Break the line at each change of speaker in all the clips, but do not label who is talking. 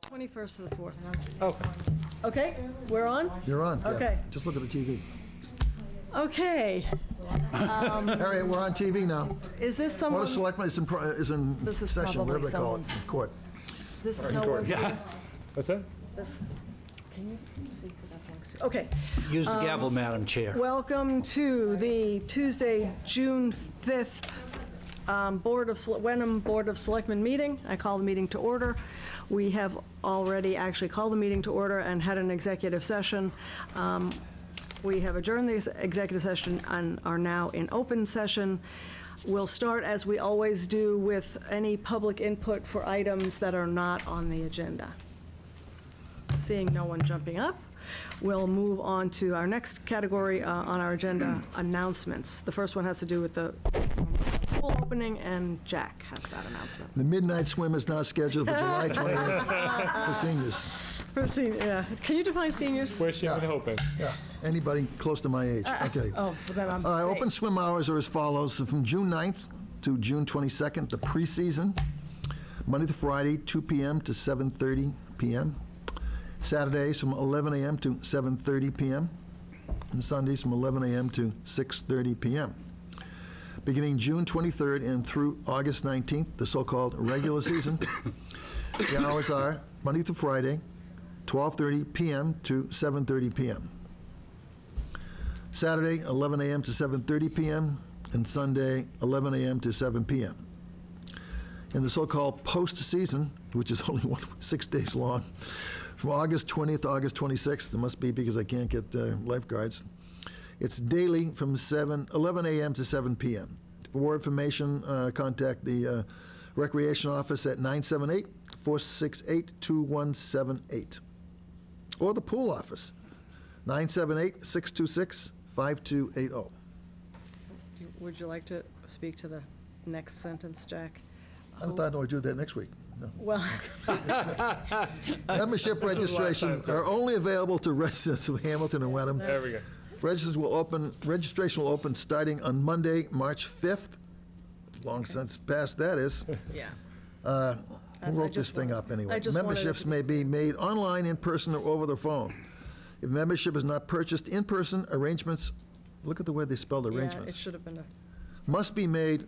The 21st to the 4th.
Okay.
Okay, we're on?
You're on.
Okay.
Yeah. Just look at the TV.
Okay.
All right, we're on TV now.
Is this
Board
someone's?
of Selectmen is in
This is
session,
probably
whatever they call it,
someone's.
in court.
This is no one's.
Yeah. What's that?
This, can you see? 'Cause I can't see. Okay.
Use the gavel, Madam Chair.
Welcome to the Tuesday, June 5th Wenham Board of Selectmen meeting. I call the meeting to order. We have already actually called the meeting to order and had an executive session. We have adjourned the executive session and are now in open session. We'll start, as we always do, with any public input for items that are not on the agenda. Seeing no one jumping up, we'll move on to our next category on our agenda, announcements. The first one has to do with the pool opening, and Jack has that announcement.
The midnight swim is now scheduled for July 28th for seniors.
For senior, yeah. Can you define seniors?
Wishing and hoping.
Yeah, anybody close to my age. Okay.
Oh, then I'm
All right,
safe.
open swim hours are as follows. From June 9th to June 22nd, the preseason, Monday to Friday, 2 p.m. to 7:30 p.m. Saturdays from 11 a.m. to 7:30 p.m. and Sundays from 11 a.m. to 6:30 p.m. Beginning June 23rd and through August 19th, the so-called regular season, the hours are Monday to Friday, 12:30 p.m. to 7:30 p.m. Saturday, 11 a.m. to 7:30 p.m., and Sunday, 11 a.m. to 7 p.m. In the so-called postseason, which is only 6 days long, from August 20th to August 26th, it must be because I can't get lifeguards, it's daily from 11 a.m. to 7 p.m. For more information, contact the Recreation Office at 978-468-2178. Or the Pool Office, 978-626-5280.
Would you like to speak to the next sentence, Jack?
I thought I'd do that next week. No.
Well,
Membership registration are only available to residents of Hamilton and Wenham.
There we go.
Registration will open starting on Monday, March 5th. Long since past that is.
yeah.
Who wrote this thing up anyway? Memberships may be made online, in person, or over the phone. If membership is not purchased in person, arrangements, look at the way they spelled arrangements.
Yeah, it should have been a...
Must be made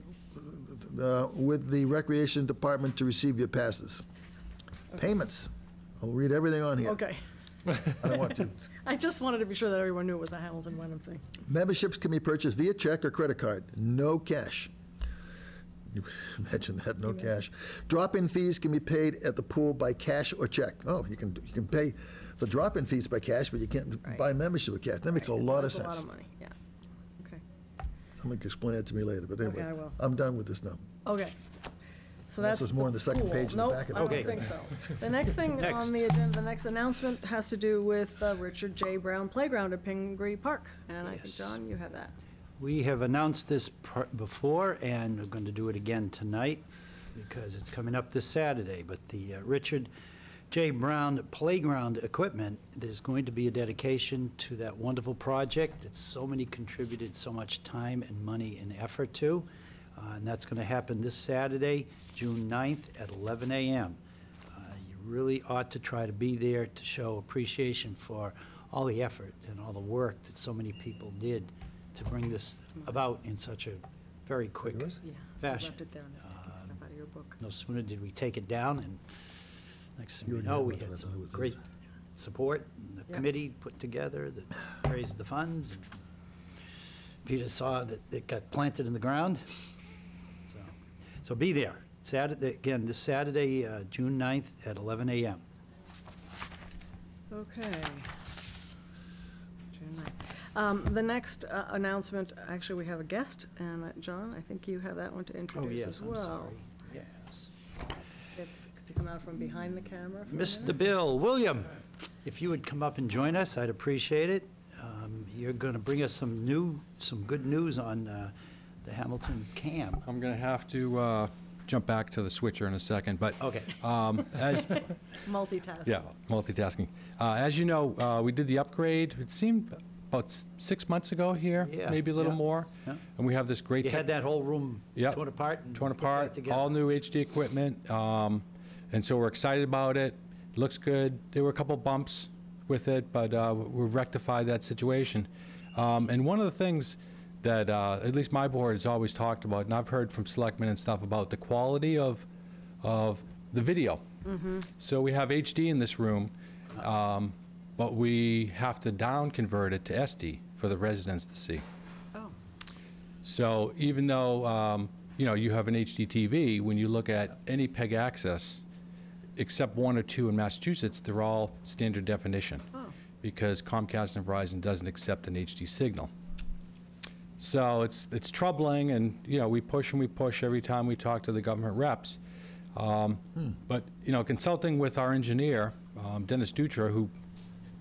with the Recreation Department to receive your passes. Okay. Payments. I'll read everything on here.
Okay.
I don't want to.
I just wanted to be sure that everyone knew it was a Hamilton Wenham thing.
Memberships can be purchased via check or credit card. No cash. Imagine that, no cash. Drop-in fees can be paid at the pool by cash or check. Oh, you can pay for drop-in fees by cash, but you can't buy membership with cash. That makes a lot of sense.
That's a lot of money, yeah. Okay.
Somebody can explain that to me later, but anyway.
Okay, I will.
I'm done with this now.
Okay. So
Unless
that's
there's more on the second
pool.
page in the
Nope,
back of it.
I don't
Okay.
think so. The next thing
Next.
on the agenda, the next announcement has to do with Richard J. Brown Playground at Pingree Park. And I think,
Yes.
John, you have that.
We have announced this before, and we're going to do it again tonight because it's coming up this Saturday. But the Richard J. Brown Playground equipment, there's going to be a dedication to that wonderful project that so many contributed so much time and money and effort to. And that's going to happen this Saturday, June 9th at 11 a.m. You really ought to try to be there to show appreciation for all the effort and all the work that so many people did to bring this about in such a very quick
Yeah.
fashion.
I left it there and I took stuff out of your book.
No sooner did we take it down, and next thing
You
we
and
know,
your
we
brother,
had
I
some
thought it was
great support, and the
Yeah.
committee put together that raised the funds. And Peter saw that it got planted in the ground. So be there. Saturday, again, this Saturday, June 9th at 11 a.m.
Okay. June 9th. The next announcement, actually, we have a guest, and John, I think you have that one to
Oh,
introduce
yes,
as
I'm
well.
sorry. Yes.
It's to come out from behind the camera. for a
Mr.
minute.
Bill William, if you would come up and join us, I'd appreciate it. You're going to bring us some good news on the Hamilton CAM.
I'm going to have to jump back to the switcher in a second, but
Okay.
as
Multitasking.
yeah, multitasking. As you know, we did the upgrade. It seemed about 6 months ago here,
Yeah,
maybe a little
yeah,
more.
yeah.
And we have this great
You had that whole room
Yep.
torn apart? And
torn
put back
apart,
together.
all new HD equipment, and so we're excited about it. looks good. There were a couple bumps with it, but we've rectified that situation. And one of the things that at least my board has always talked about, and I've heard from selectmen and stuff about the quality of the video. So we have HD in this room, but we have to down convert it to SD for the residents to see.
Oh.
So even though you know, you have an HD TV, when you look at any PEG access, except 1 or 2 in Massachusetts, they're all standard definition.
Oh.
Because Comcast and Verizon doesn't accept an HD signal. So it's troubling, and you know, we push and we push every time we talk to the government reps. But you know, consulting with our engineer, Dennis Dutra, who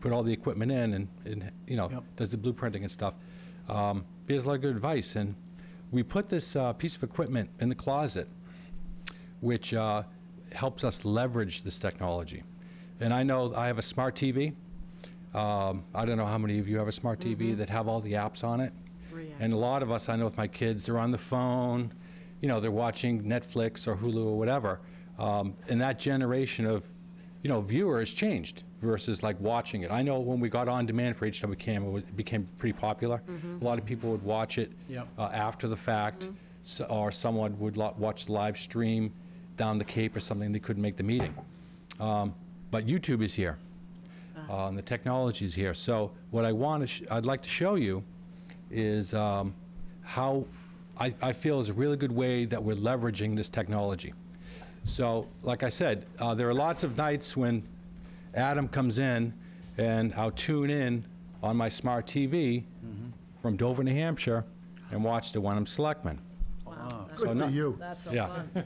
put all the equipment in and you know, does the blueprinting and stuff, he has a lot of good advice. And we put this piece of equipment in the closet, which helps us leverage this technology. And I know I have a smart TV. I don't know how many of you have a smart TV that have all the apps on it. And a lot of us, I know with my kids, they're on the phone, you know, they're watching Netflix or Hulu or whatever. And that generation of, you know, viewers changed versus like watching it. I know when we got on demand for HWCam, it became pretty popular. A lot of people would watch it after the fact, or someone would watch the live stream down the Cape or something, they couldn't make the meeting. But YouTube is here. And the technology is here. So what I'd like to show you is how I feel is a really good way that we're leveraging this technology. So like I said, there are lots of nights when Adam comes in and I'll tune in on my smart TV from Dover, New Hampshire, and watch the Wenham Selectmen.
Wow.
Good for you.
That's so
Yeah.
fun.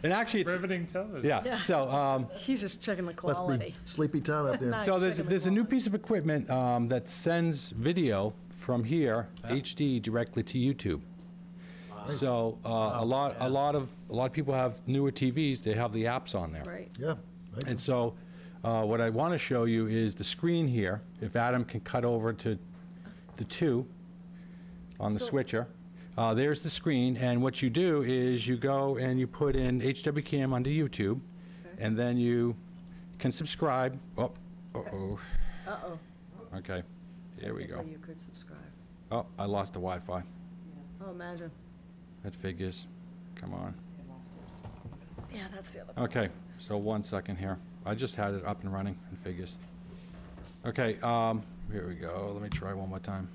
And actually, it's
Riveting television.
yeah. So
He's just checking the
Must
quality.
be sleepy town up there.
Nice.
So
checking the
there's a new
quality.
piece of equipment that sends video from here, HD, directly to YouTube. So a lot of people have newer TVs. They have the apps on there.
Right.
Yeah. Right.
And so what I want to show you is the screen here. If Adam can cut over to the 2 on the
So-
switcher. There's the screen, and what you do is you go and you put in HWCam onto YouTube, and then you can subscribe. Oh, uh-oh.
Uh-oh.
Okay, there we go.
Technically, you could subscribe.
Oh, I lost the Wi-Fi.
Oh, imagine.
That figures. Come on.
Yeah, that's the other.
Okay, so 1 second here. I just had it up and running in figures. Okay, here we go. Let me try one more time.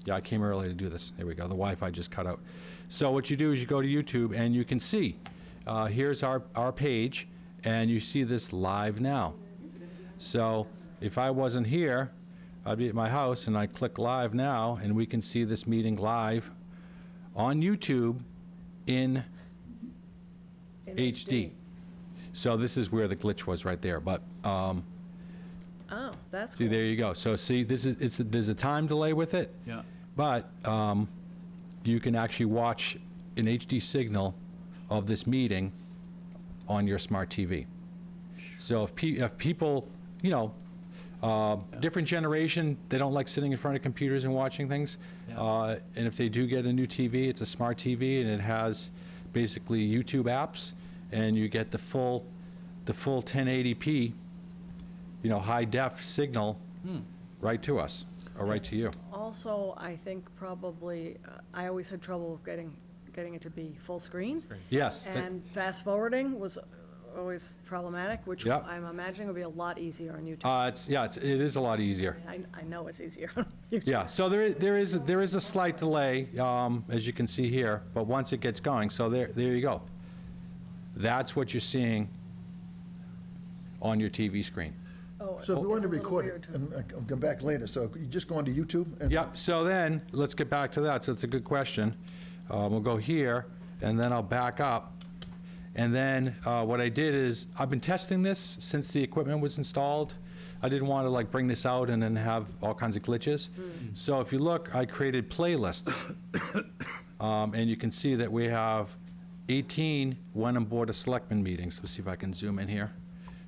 Yeah, I came early to do this. There we go. The Wi-Fi just cut out. So what you do is you go to YouTube and you can see. Here's our page, and you see this live now. So if I wasn't here, I'd be at my house, and I click live now, and we can see this meeting live on YouTube in HD. So this is where the glitch was right there. But
Oh, that's
see,
cool.
there you go. So see, there's a time delay with it.
Yeah.
But you can actually watch an HD signal of this meeting on your smart TV. So if people, you know, different generation, they don't like sitting in front of computers and watching things. And if they do get a new TV, it's a smart TV, and it has basically YouTube apps, and you get the full 1080p, you know, high def signal right to us, or right to you.
Also, I think probably, I always had trouble getting it to be full screen.
Yes.
And fast forwarding was always problematic, which
Yep.
I'm imagining would be a lot easier on YouTube.
It is a lot easier.
I know it's easier on YouTube.
Yeah, so there is a slight delay, as you can see here, but once it gets going, so there you go. That's what you're seeing on your TV screen.
Oh,
So if you want
it's
to
a little
record
weird.
it, and I'll come back later, so you just go onto YouTube? and
Yep, so then, let's get back to that, so it's a good question. We'll go here, and then I'll back up. And then what I did is, I've been testing this since the equipment was installed. I didn't want to like bring this out and then have all kinds of glitches. So if you look, I created playlists. And you can see that we have 18 Wenham Board of Selectmen meetings. Let's see if I can zoom in here.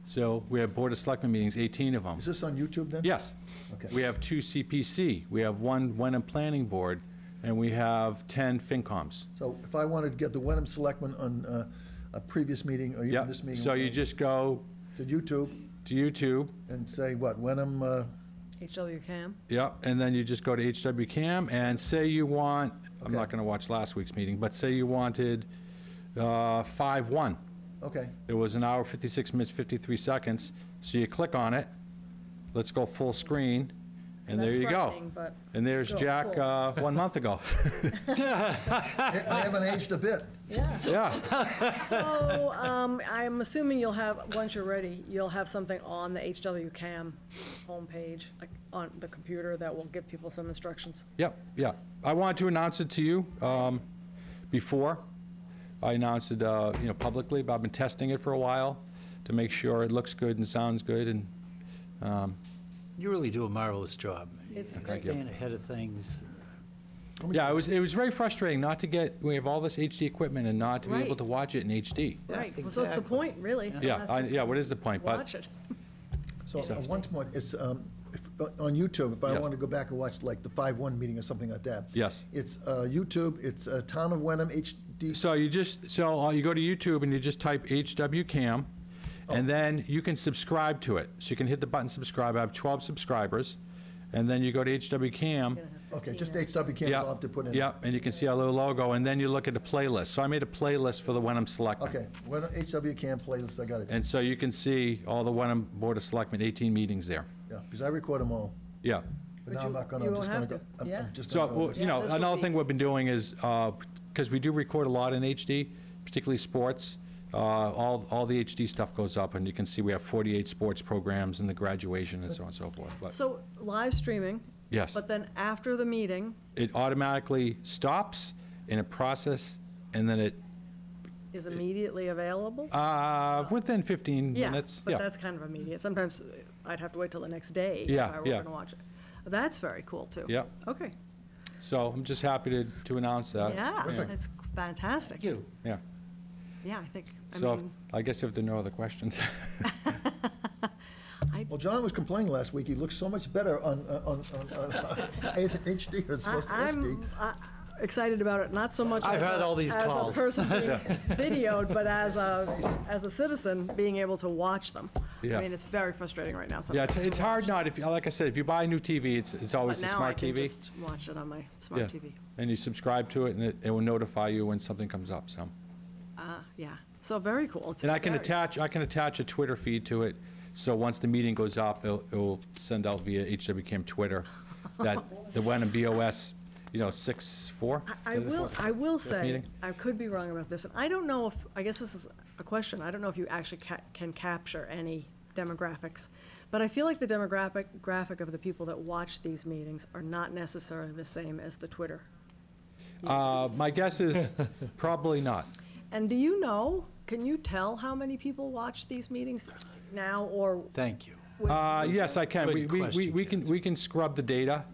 So we have Board of Selectmen meetings, 18 of them.
Is this on YouTube then?
Yes.
Okay.
We have 2 CPC, we have 1 Wenham Planning Board, and we have 10 FinComs.
So if I wanted to get the Wenham Selectmen on a previous meeting or
Yeah,
even this meeting?
so you just go
To YouTube
to YouTube.
and say what, Wenham,
HWCAM.
Yep, and then you just go to HWCAM and say you want, I'm not
Okay.
gonna watch last week's meeting, but say you wanted 5-1.
okay.
It was an hour, 56 minutes, 53 seconds. So you click on it, let's go full screen, and there you go. And there's
Cool,
Jack
cool.
1 month ago.
I haven't aged a bit.
Yeah.
Yeah,
So, I'm assuming you'll have, once you're ready, you'll have something on the HWCAM homepage, like on the computer, that will give people some instructions.
yep, yeah. I wanted to announce it to you before. I announced it, publicly, but I've been testing it for a while to make sure it looks good and sounds good, and
You really do a marvelous job.
It's
You're
great.
staying ahead of things.
yeah, it was very frustrating not to we have all this HD equipment and not to be able
Right.
to watch it in HD.
Yeah,
Right, well, so it's the
exactly.
point, really.
Yeah,
unless you
what is the point? But
watch it.
So one point, it's, on YouTube, if I
Yeah.
want to go back and watch like the 5-1 meeting or something like that.
Yes.
It's YouTube, it's Town of Wenham HD.
So you go to YouTube and you just type HWCAM, and then you can subscribe to it. So you can hit the button subscribe. I have 12 subscribers, and then you go to HWCAM.
Okay, just HWCAM,
Yeah,
I'll have to put in.
yeah, and you can see our little logo, and then you look at the playlist. So I made a playlist for the Wenham Selectmen.
Okay, Wenham HWCAM playlist, I got it.
And so you can see all the Wenham Board of Selectmen, 18 meetings there.
Yeah, because I record them all.
Yeah.
But now
you-
I'm not gonna,
you
I'm
won't
just gonna
have
go.
to,
I'm
yeah.
just
So,
gonna go
well,
with
Yeah, this will
another
be-
thing we've been doing is, because we do record a lot in HD, particularly sports, all the HD stuff goes up, and you can see we have 48 sports programs and the graduation and so on and so forth. But,
So, live streaming,
yes,
but then after the meeting,
it automatically stops in a process, and then it,
is immediately available?
within 15
Yeah,
minutes.
but that's kind of immediate. Sometimes I'd have to wait till the next day if
Yeah,
I were
yeah.
going to watch it. That's very cool, too.
Yeah,
Okay.
so I'm just happy to announce that.
Yeah,
Perfect.
it's fantastic.
You.
Yeah,
Yeah, I think,
so I guess if there are no other questions.
Well, John was complaining last week, he looks so much better on HD, it's supposed to SD.
I'm excited about it, not so much
I've
as
had all these calls.
a person being videoed, but as a citizen, being able to watch them.
Yeah.
I mean, it's very frustrating right now
Yeah,
sometimes.
it's hard not, like I said, if you buy a new TV, it's always
But
a
now I
smart
can
TV.
just watch it on my smart
Yeah.
TV.
And you subscribe to it, and it will notify you when something comes up, so.
Yeah, so very cool. It's
And I can
very-
attach a Twitter feed to it, so once the meeting goes up, it will send out via HWCAM Twitter that the Wenham BOS, 6-4.
I will say,
meeting?
I could be wrong about this, and I don't know if, I guess this is a question, I don't know if you actually can capture any demographics, but I feel like the graphic of the people that watch these meetings are not necessarily the same as the Twitter.
My guess is probably not.
And do you know, can you tell how many people watch these meetings now, or?
Thank you.
Yes, I can.
Good question,
We can scrub the data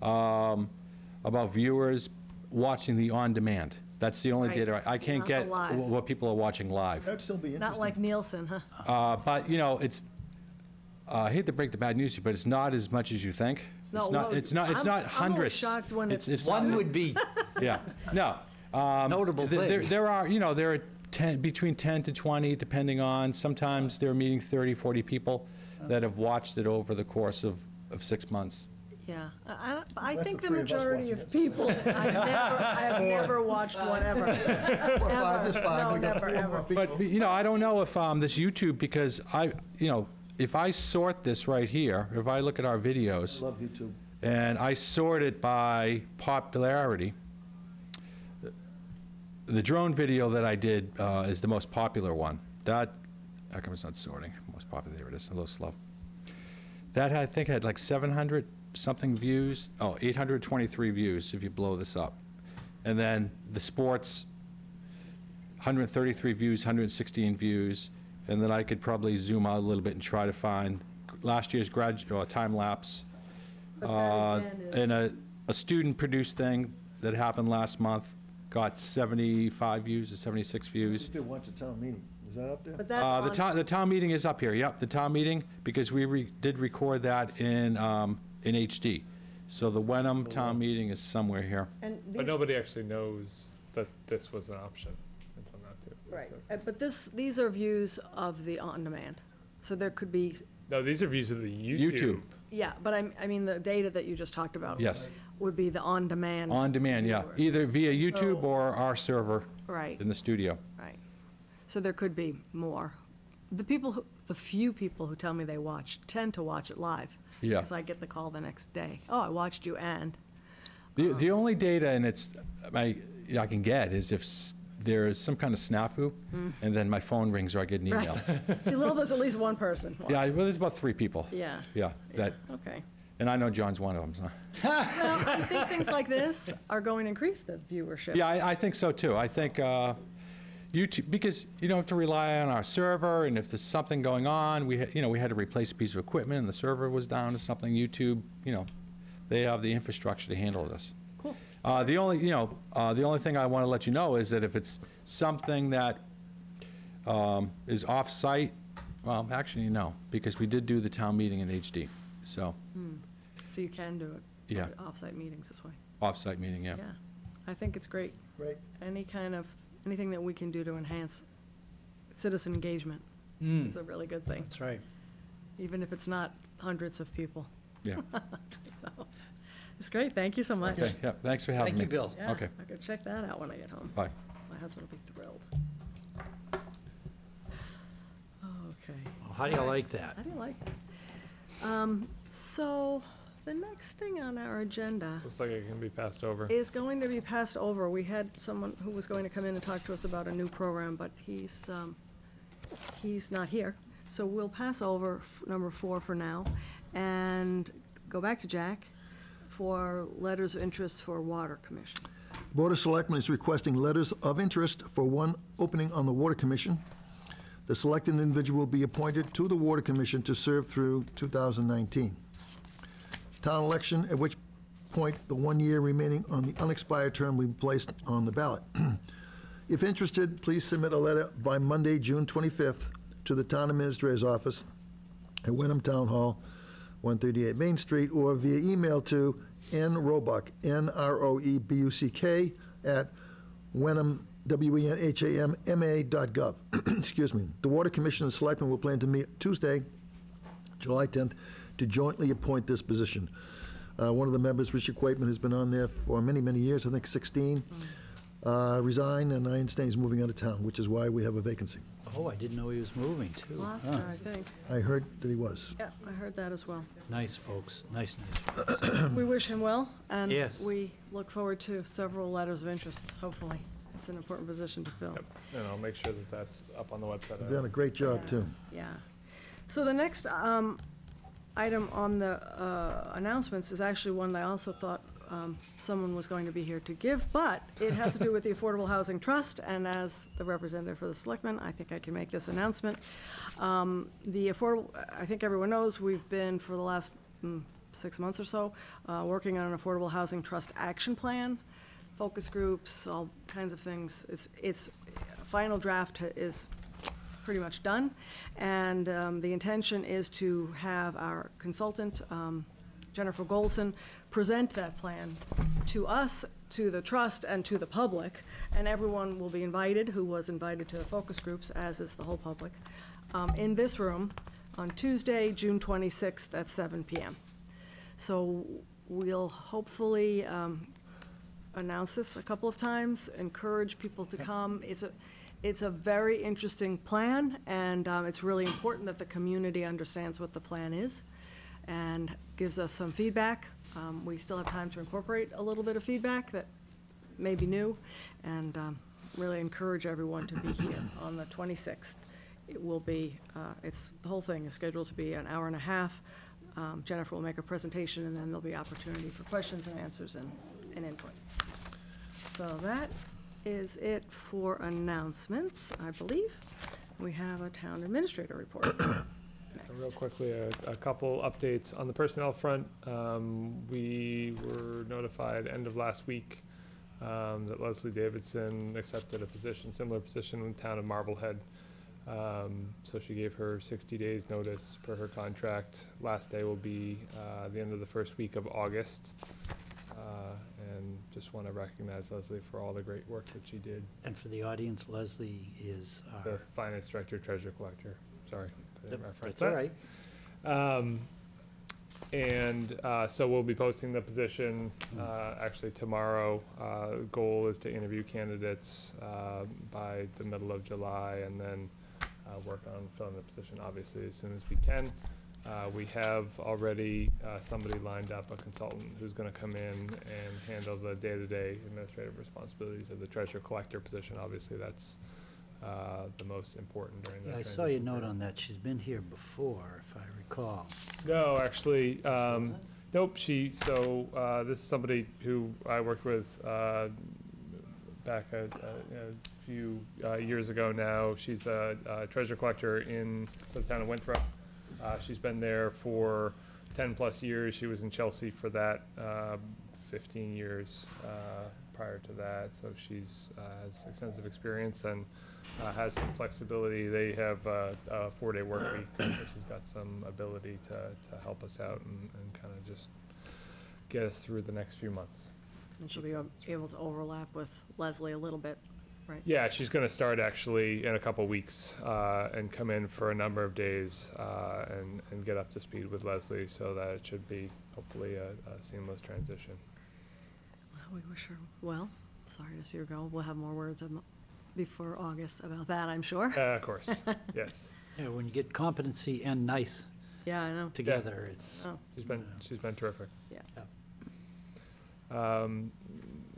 about viewers watching the on-demand. That's the only
Right.
data. I can't
Not the
get
live.
what people are watching live.
That'd still be interesting.
Not like Nielsen, huh?
But, it's, I hate to break the bad news to you, but it's not as much as you think.
No,
It's not,
well,
it's not
I'm always
hundreds.
shocked when it's
One would be
Yeah, no.
notable
There
thing.
there are 10, between 10 to 20, depending on, sometimes they're meeting 30, 40 people that have watched it over the course of 6 months.
Yeah, I
That's
think
the
the
three of us
majority
watching
of
it.
people, I have never watched one ever.
Or five, there's five,
No,
we got
never,
4 more
ever.
people.
But, I don't know if this YouTube, because if I sort this right here, if I look at our videos,
Love YouTube.
and I sort it by popularity, the drone video that I did is the most popular one. That, how come it's not sorting? Most popular, there it is, a little slow. That I think had like 700 something views, 823 views if you blow this up. And then the sports, 133 views, 116 views, and then I could probably zoom out a little bit and try to find last year's time lapse.
But that again is-
And a student-produced thing that happened last month got 75 views or 76 views.
Just did watch a town meeting, is that up there?
But that's on,
The town meeting is up here, yep, the town meeting, because we did record that in HD. So the Wenham town meeting is somewhere here.
and
But
these,
nobody actually knows that this was an option until now, too.
right, but these are views of the on-demand. So there could be,
No, these are views of the YouTube.
YouTube.
yeah, but I mean, the data that you just talked about.
Yes.
Would be the on-demand.
On demand, yeah,
viewers.
either via YouTube
So-
or our server
Right,
in the studio.
right. So there could be more. The few people who tell me they watch tend to watch it live.
Yeah.
Because I get the call the next day. Oh, I watched you and.
The only data, and I can get, is if there is some kind of snafu, and then my phone rings or I get an email.
See, Lowell, there's at least one person.
Yeah, well, there's about 3 people.
Yeah.
Yeah, that,
Okay.
and I know John's one of them, so.
Well, I think things like this are going to increase the viewership.
Yeah, I think so too. I think YouTube, because you don't have to rely on our server, and if there's something going on, we had to replace a piece of equipment and the server was down or something, YouTube, they have the infrastructure to handle this.
Cool.
The only thing I want to let you know is that if it's something that is off-site, well, actually, no, because we did do the town meeting in HD, so,
So you can do it.
Yeah.
Off-site meetings this way.
off-site meeting, yeah.
Yeah. I think it's great.
Great.
Anything that we can do to enhance citizen engagement is a really good thing,
That's right.
even if it's not hundreds of people.
Yeah.
So, it's great. Thank you so much.
Okay, yeah, thanks for having
Thank
me.
you, Bill.
Yeah,
Okay.
I could check that out when I get home.
Bye.
My husband will be thrilled. Okay.
Well, how do you like that?
How do you like it? So, the next thing on our agenda
Looks like it can be passed over.
is going to be passed over. We had someone who was going to come in and talk to us about a new program, but he's not here. So we'll pass over number 4 for now, and go back to Jack for letters of interest for Water Commission.
Board of Selectmen is requesting letters of interest for one opening on the Water Commission. The selected individual will be appointed to the Water Commission to serve through 2019. Town election, at which point the 1 year remaining on the unexpired term will be placed on the ballot. If interested, please submit a letter by Monday, June 25th, to the Town Administrator's Office at Wenham Town Hall, 138 Main Street, or via email to nroebuck, N-R-O-E-B-U-C-K, at Wenham, wenhamma.gov. Excuse me. The Water Commission and Selectmen will plan to meet Tuesday, July 10th, to jointly appoint this position. One of the members, Richard Quaitman, has been on there for many, many years, I think 16, resigned, and I understand he's moving out of town, which is why we have a vacancy.
Oh, I didn't know he was moving, too.
Gloucester,
Huh.
I think.
I heard that he was.
Yeah, I heard that as well.
Nice, folks. Nice folks.
We wish him well, and
Yes.
we look forward to several letters of interest, hopefully. It's an important position to fill.
Yep. And I'll make sure that that's up on the website.
They've done a great job, too.
Yeah. So the next item on the announcements is actually one that I also thought someone was going to be here to give, but it has to do with the Affordable Housing Trust, and as the representative for the Selectmen, I think I can make this announcement. I think everyone knows, we've been, for the last 6 months or so, working on an Affordable Housing Trust action plan, focus groups, all kinds of things. Its final draft is pretty much done, and the intention is to have our consultant, Jennifer Golson, present that plan to us, to the trust, and to the public, and everyone will be invited who was invited to the focus groups, as is the whole public, in this room on Tuesday, June 26th at 7 p.m. So we'll hopefully announce this a couple of times, encourage people to come. It's a very interesting plan, and it's really important that the community understands what the plan is and gives us some feedback. We still have time to incorporate a little bit of feedback that may be new, and really encourage everyone to be here on the 26th. It will be, the whole thing is scheduled to be an hour and a half. Jennifer will make a presentation, and then there'll be opportunity for questions and answers and input. So that is it for announcements, I believe. We have a town administrator report next.
Real quickly, a couple updates on the personnel front. We were notified end of last week that Leslie Davidson accepted a position, similar position in the town of Marblehead. So she gave her 60 days notice per her contract. Last day will be the end of the first week of August. And just want to recognize Leslie for all the great work that she did.
And for the audience, Leslie is
The
our,
finance director, treasurer collector. Sorry, I didn't reference
That's all
that.
right.
So we'll be posting the position actually tomorrow. Goal is to interview candidates by the middle of July, and then work on filling the position, obviously, as soon as we can. We have already somebody lined up, a consultant, who's going to come in and handle the day-to-day administrative responsibilities of the treasurer collector position. Obviously, that's the most important during the
Yeah, I
transition
saw your note
period.
on that. She's been here before, if I recall.
No, actually,
wasn't?
nope, this is somebody who I worked with back a few years ago now. She's the treasure collector for the town of Winthrop. She's been there for 10-plus years. She was in Chelsea for that, 15 years prior to that. So she's has extensive experience and has some flexibility. They have a 4-day work week, so she's got some ability to help us out and kind of just get us through the next few months.
And she'll be able to overlap with Leslie a little bit, right?
Yeah, she's going to start actually in a couple weeks and come in for a number of days and get up to speed with Leslie, so that it should be hopefully a seamless transition.
We wish her well. Sorry to see her go. We'll have more words before August about that, I'm sure.
Of course, yes.
Yeah, when you get competency and nice
Yeah, I know.
together, it's,
Oh,
She's been terrific.
yeah.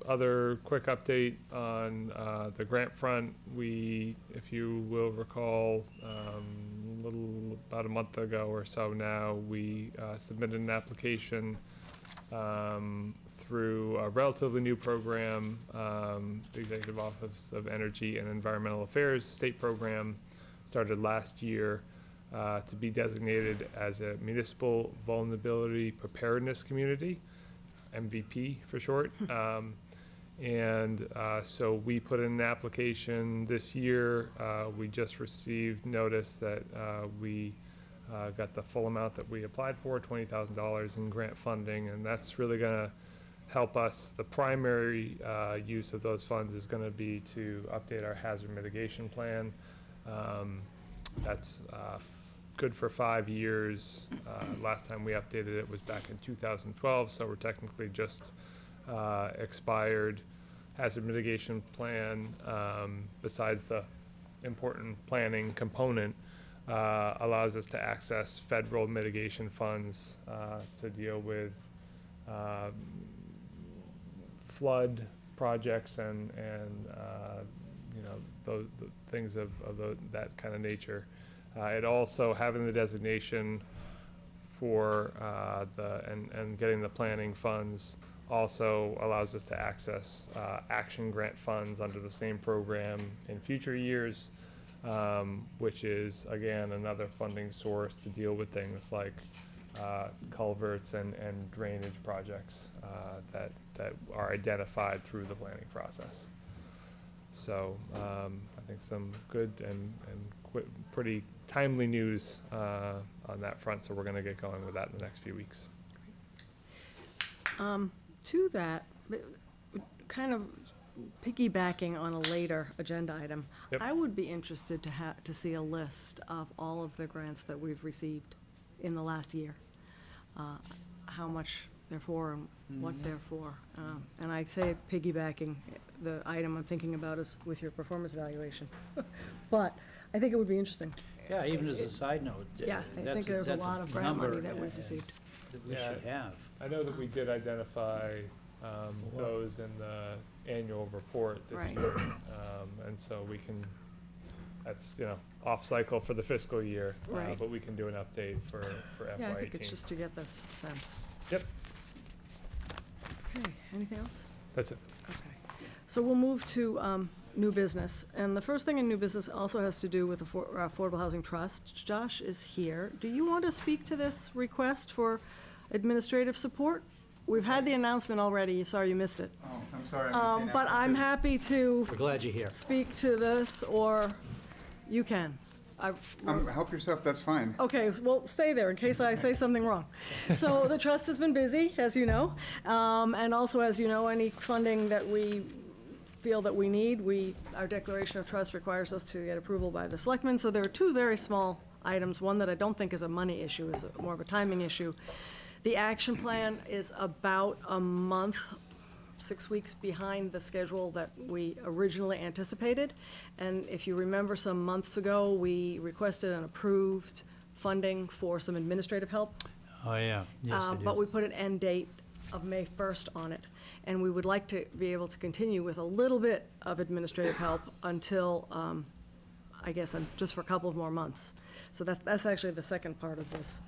Other quick update on the grant front. If you will recall, about a month ago or so now, we submitted an application through a relatively new program, the Executive Office of Energy and Environmental Affairs state program, started last year to be designated as a Municipal Vulnerability Preparedness Community, MVP for short. So we put in an application this year. We just received notice that we got the full amount that we applied for, $20,000 in grant funding, and that's really going to help us. The primary use of those funds is going to be to update our hazard mitigation plan. That's good for 5 years. Last time we updated it was back in 2012, so we're technically just expired. Hazard mitigation plan, besides the important planning component, allows us to access federal mitigation funds to deal with flood projects and the things of that kind of nature. It also, having the designation for and getting the planning funds also allows us to access action grant funds under the same program in future years, which is, again, another funding source to deal with things like culverts and drainage projects that are identified through the planning process. So I think some good and pretty timely news on that front, so we're going to get going with that in the next few weeks.
To that, kind of piggybacking on a later agenda item,
Yep.
I would be interested to see a list of all of the grants that we've received in the last year. How much they're for and what they're for. And I say piggybacking, the item I'm thinking about is with your performance evaluation. But I think it would be interesting.
yeah, even as a side note.
Yeah, I
that's
think there's a
that's
lot of grant
number,
money that we've received.
That we
Yeah.
should have.
I know that we did identify those in the annual report this
Right.
year, and so we can, that's, off cycle for the fiscal year,
Right.
but we can do an update for FY18.
Yeah, I think it's just to get this sense.
Yep,
Okay, anything else?
that's it.
Okay. So we'll move to new business. And the first thing in new business also has to do with the Affordable Housing Trust. Josh is here. Do you want to speak to this request for administrative support? We've had the announcement already. Sorry you missed it.
Oh, I'm sorry. I missed the
But I'm
announcement.
happy to
We're glad you're here.
speak to this, or you can.
Help yourself, that's fine.
Okay, well, stay there in case I say something wrong. So the trust has been busy, as you know, and also, as you know, any funding that we feel that we need, our declaration of trust requires us to get approval by the selectmen. So there are two very small items. One that I don't think is a money issue, is more of a timing issue. The action plan is about a month, 6 weeks behind the schedule that we originally anticipated. And if you remember, some months ago, we requested and approved funding for some administrative help.
Oh, yeah. Yes, I do.
But we put an end date of May 1st on it. And we would like to be able to continue with a little bit of administrative help until, I guess, just for a couple of more months. So that's actually the second part of this.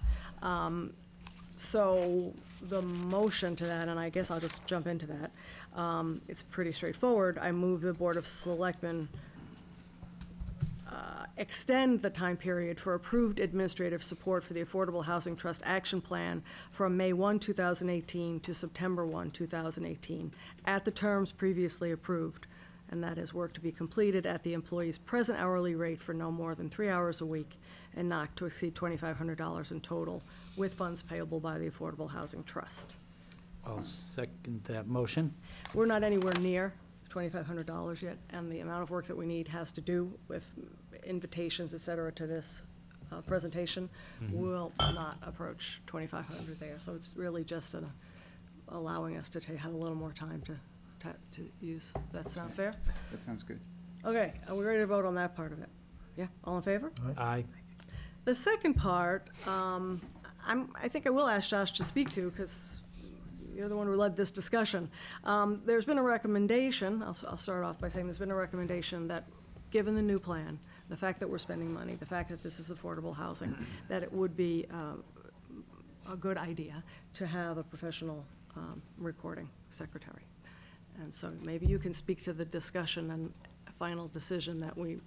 So the motion to that, and I guess I'll just jump into that, it's pretty straightforward. I move the Board of Selectmen extend the time period for approved administrative support for the Affordable Housing Trust Action Plan from May 1, 2018 to September 1, 2018, at the terms previously approved. And that is work to be completed at the employee's present hourly rate for no more than 3 hours a week and not to exceed $2,500 in total, with funds payable by the Affordable Housing Trust.
I'll second that motion.
We're not anywhere near $2,500 yet, and the amount of work that we need has to do with invitations, et cetera, to this presentation. Will not approach $2,500 there, so it's really just allowing us to have a little more time to use. Does that sound fair?
That sounds good.
Okay, are we ready to vote on that part of it? Yeah, all in favor?
Aye.
The second part, I think I will ask Josh to speak to, because you're the one who led this discussion. There's been a recommendation, I'll start off by saying there's been a recommendation that, given the new plan, the fact that we're spending money, the fact that this is affordable housing, that it would be a good idea to have a professional recording secretary. And so maybe you can speak to the discussion and final decision that we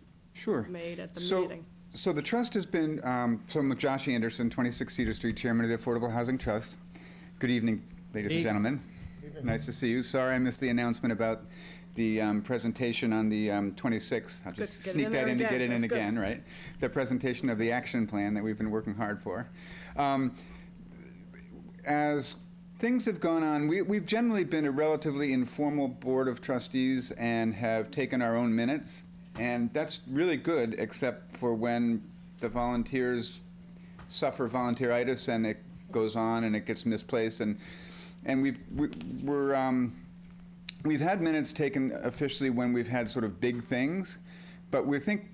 made at the meeting.
So the trust has been, so I'm with Josh Anderson, 26 Cedar Street, Chairman of the Affordable Housing Trust. Good evening, ladies and gentlemen. Nice to see you. Sorry I missed the announcement about the presentation on the 26th. I'll just sneak that in to get it in again, right? The presentation of the action plan that we've been working hard for. As things have gone on, we've generally been a relatively informal board of trustees and have taken our own minutes. And that's really good, except for when the volunteers suffer volunteeritis and it goes on and it gets misplaced. And we've had minutes taken officially when we've had sort of big things, but we think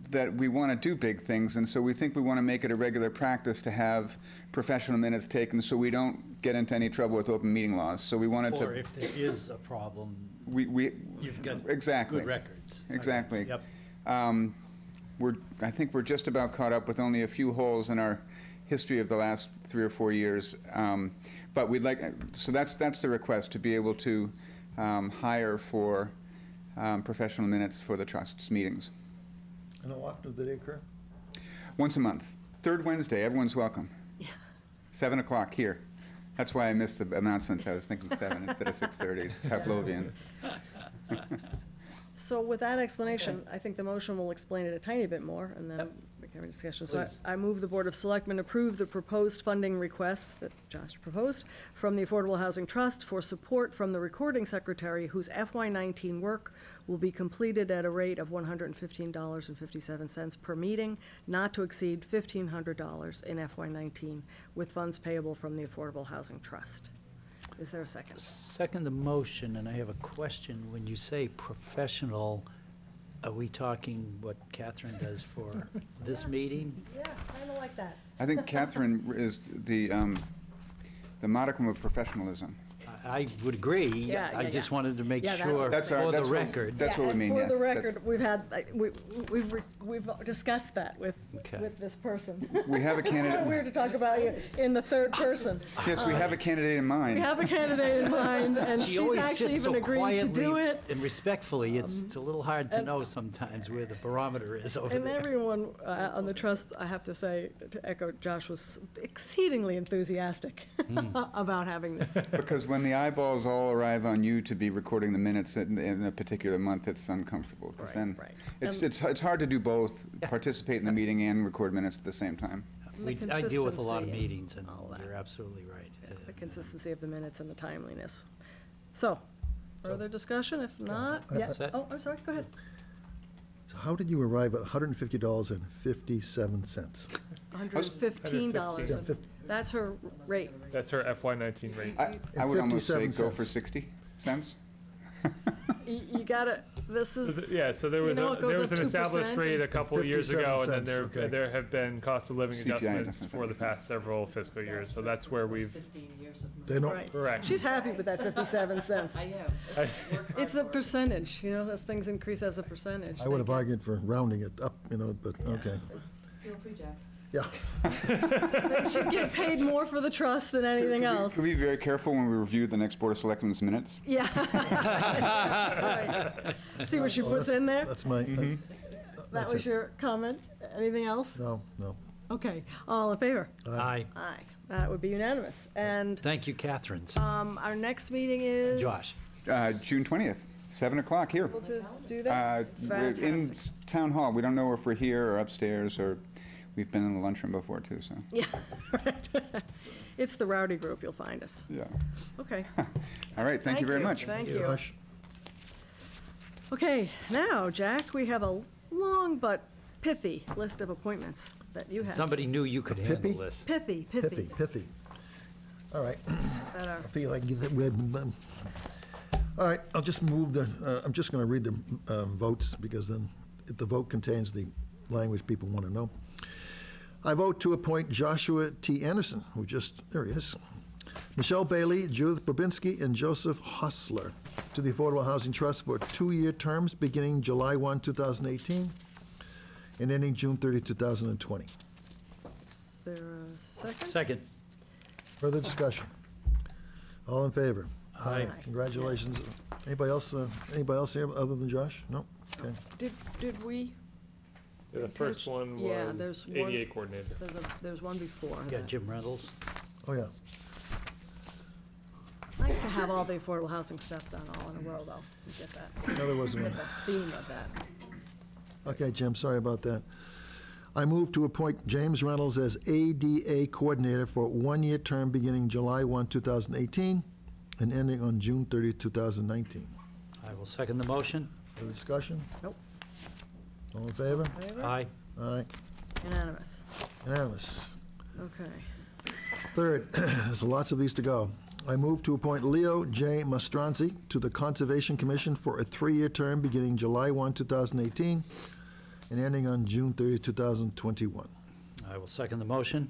that we want to do big things, and so we think we want to make it a regular practice to have professional minutes taken so we don't get into any trouble with open meeting laws. So we wanted to...
Or if there is a problem, you've got good records.
Exactly.
Yep.
I think we're just about caught up with only a few holes in our history of the last 3 or 4 years. But we'd like, so that's the request, to be able to hire for professional minutes for the Trust's meetings.
And how often do they occur?
Once a month. Third Wednesday, everyone's welcome.
Yeah.
7 o'clock here. That's why I missed the announcements. I was thinking 7 instead of 6:30. It's Pavlovian.
So with that explanation, I think the motion will explain it a tiny bit more, and then we can have a discussion. So I move the Board of Selectmen approve the proposed funding request that Josh proposed from the Affordable Housing Trust for support from the recording secretary, whose FY19 work will be completed at a rate of $115.57 per meeting, not to exceed $1,500 in FY19, with funds payable from the Affordable Housing Trust. Is there a second?
Second the motion, and I have a question. When you say professional, are we talking what Catherine does for this meeting?
Yeah, kind of like that.
I think Catherine is the modicum of professionmovalism.
I would agree.
Yeah,
I just wanted to make
Yeah,
sure
that's
for the record.
That's what we mean,
For
yes.
the record, we've had, we've discussed that with this person.
We have a
It's kind of
candidate.
weird to talk about you in the third person.
Yes, we have a candidate in mind.
We have a candidate in mind, and
She
she's
always
actually
sits
even
so
agreed to do
quietly
it.
and respectfully. It's a little hard to
and-
know sometimes where the barometer is over
And
there.
everyone on the trust, I have to say, to echo Josh, was exceedingly enthusiastic about having this.
Because when the eyeballs all arrive on you to be recording the minutes in a particular month, it's uncomfortable. Because
Right,
then
right.
it's hard to do both, participate in the meeting and record minutes at the same time.
And the
I deal with a lot of
consistency
meetings, and
all that.
you're absolutely right.
The consistency of the minutes and the timeliness. So, further discussion? If not, yeah.
Set.
Oh, I'm sorry, go ahead.
So how did you arrive at $150.57?
$115.
Yeah, 50.
That's her rate.
That's her FY19 rate.
I would almost say
57
go for
cents.
60 cents.
You gotta, this is.
Yeah, so there was
you know, it goes
there was
up
an established
2%
rate a couple of years ago, and then
57 cents, okay.
there have been cost of living
CPI
adjustments
doesn't
for the past several fiscal years. So that's where we've.
They don't,
Right.
Correct.
She's happy with that 57 cents. It's a percentage, you know, as things increase as a percentage.
I would have argued for rounding it up, you know, but, okay.
Feel free, Jeff.
Yeah,
They should get paid more for the trust than anything else.
Can we be very careful when we review the next Board of Selectmen's minutes?
Yeah. Right. See what she puts in there?
that's my,
That
that's
was
it.
your comment? Anything else?
No.
Okay, all in favor?
Aye.
Aye. That would be unanimous. And
Thank you, Catherine.
our next meeting is?
Josh.
June 20th, 7 o'clock here.
Able to do that?
We're in
Fantastic.
Town Hall. We don't know if we're here or upstairs, or we've been in the lunchroom before, too, so,
Yeah, right. It's the rowdy group, you'll find us.
yeah.
Okay.
All right, thank you very much.
Thank you.
Josh,
Okay, now, Jack, we have a long but pithy list of appointments that you have.
Somebody knew you could handle
Pippi?
this.
Pithy.
pithy. All right,
That are-
I feel like that we're, all right, I'll just move the, I'm just going to read the votes, because then the vote contains the language people want to know. I vote to appoint Joshua T. Anderson, who just, there he is, Michelle Bailey, Judith Babinski, and Joseph Hostler to the Affordable Housing Trust for 2-year terms beginning July 1, 2018, and ending June 30, 2020.
Is there a second?
Second.
Further discussion? All in favor?
Aye.
Congratulations. Anybody else here other than Josh? No? Okay.
Did we,
Yeah, the first one
Yeah,
was
there's one-
ADA coordinator.
there's one before.
You got
that.
Jim Reynolds.
Oh, yeah.
Nice to have all the affordable housing stuff done all in a row, though. You get that,
No, there wasn't
get
one.
the theme of that.
Okay, Jim, sorry about that. I move to appoint James Reynolds as ADA Coordinator for a 1-year term beginning July 1, 2018, and ending on June 30, 2019.
I will second the motion.
Further discussion?
Nope.
All in favor?
Favor?
Aye.
Aye.
Unanimous.
Unanimous.
Okay.
Third, there's lots of these to go. I move to appoint Leo J. Mastranzi to the Conservation Commission for a 3-year term beginning July 1, 2018, and ending on June 30, 2021.
I will second the motion.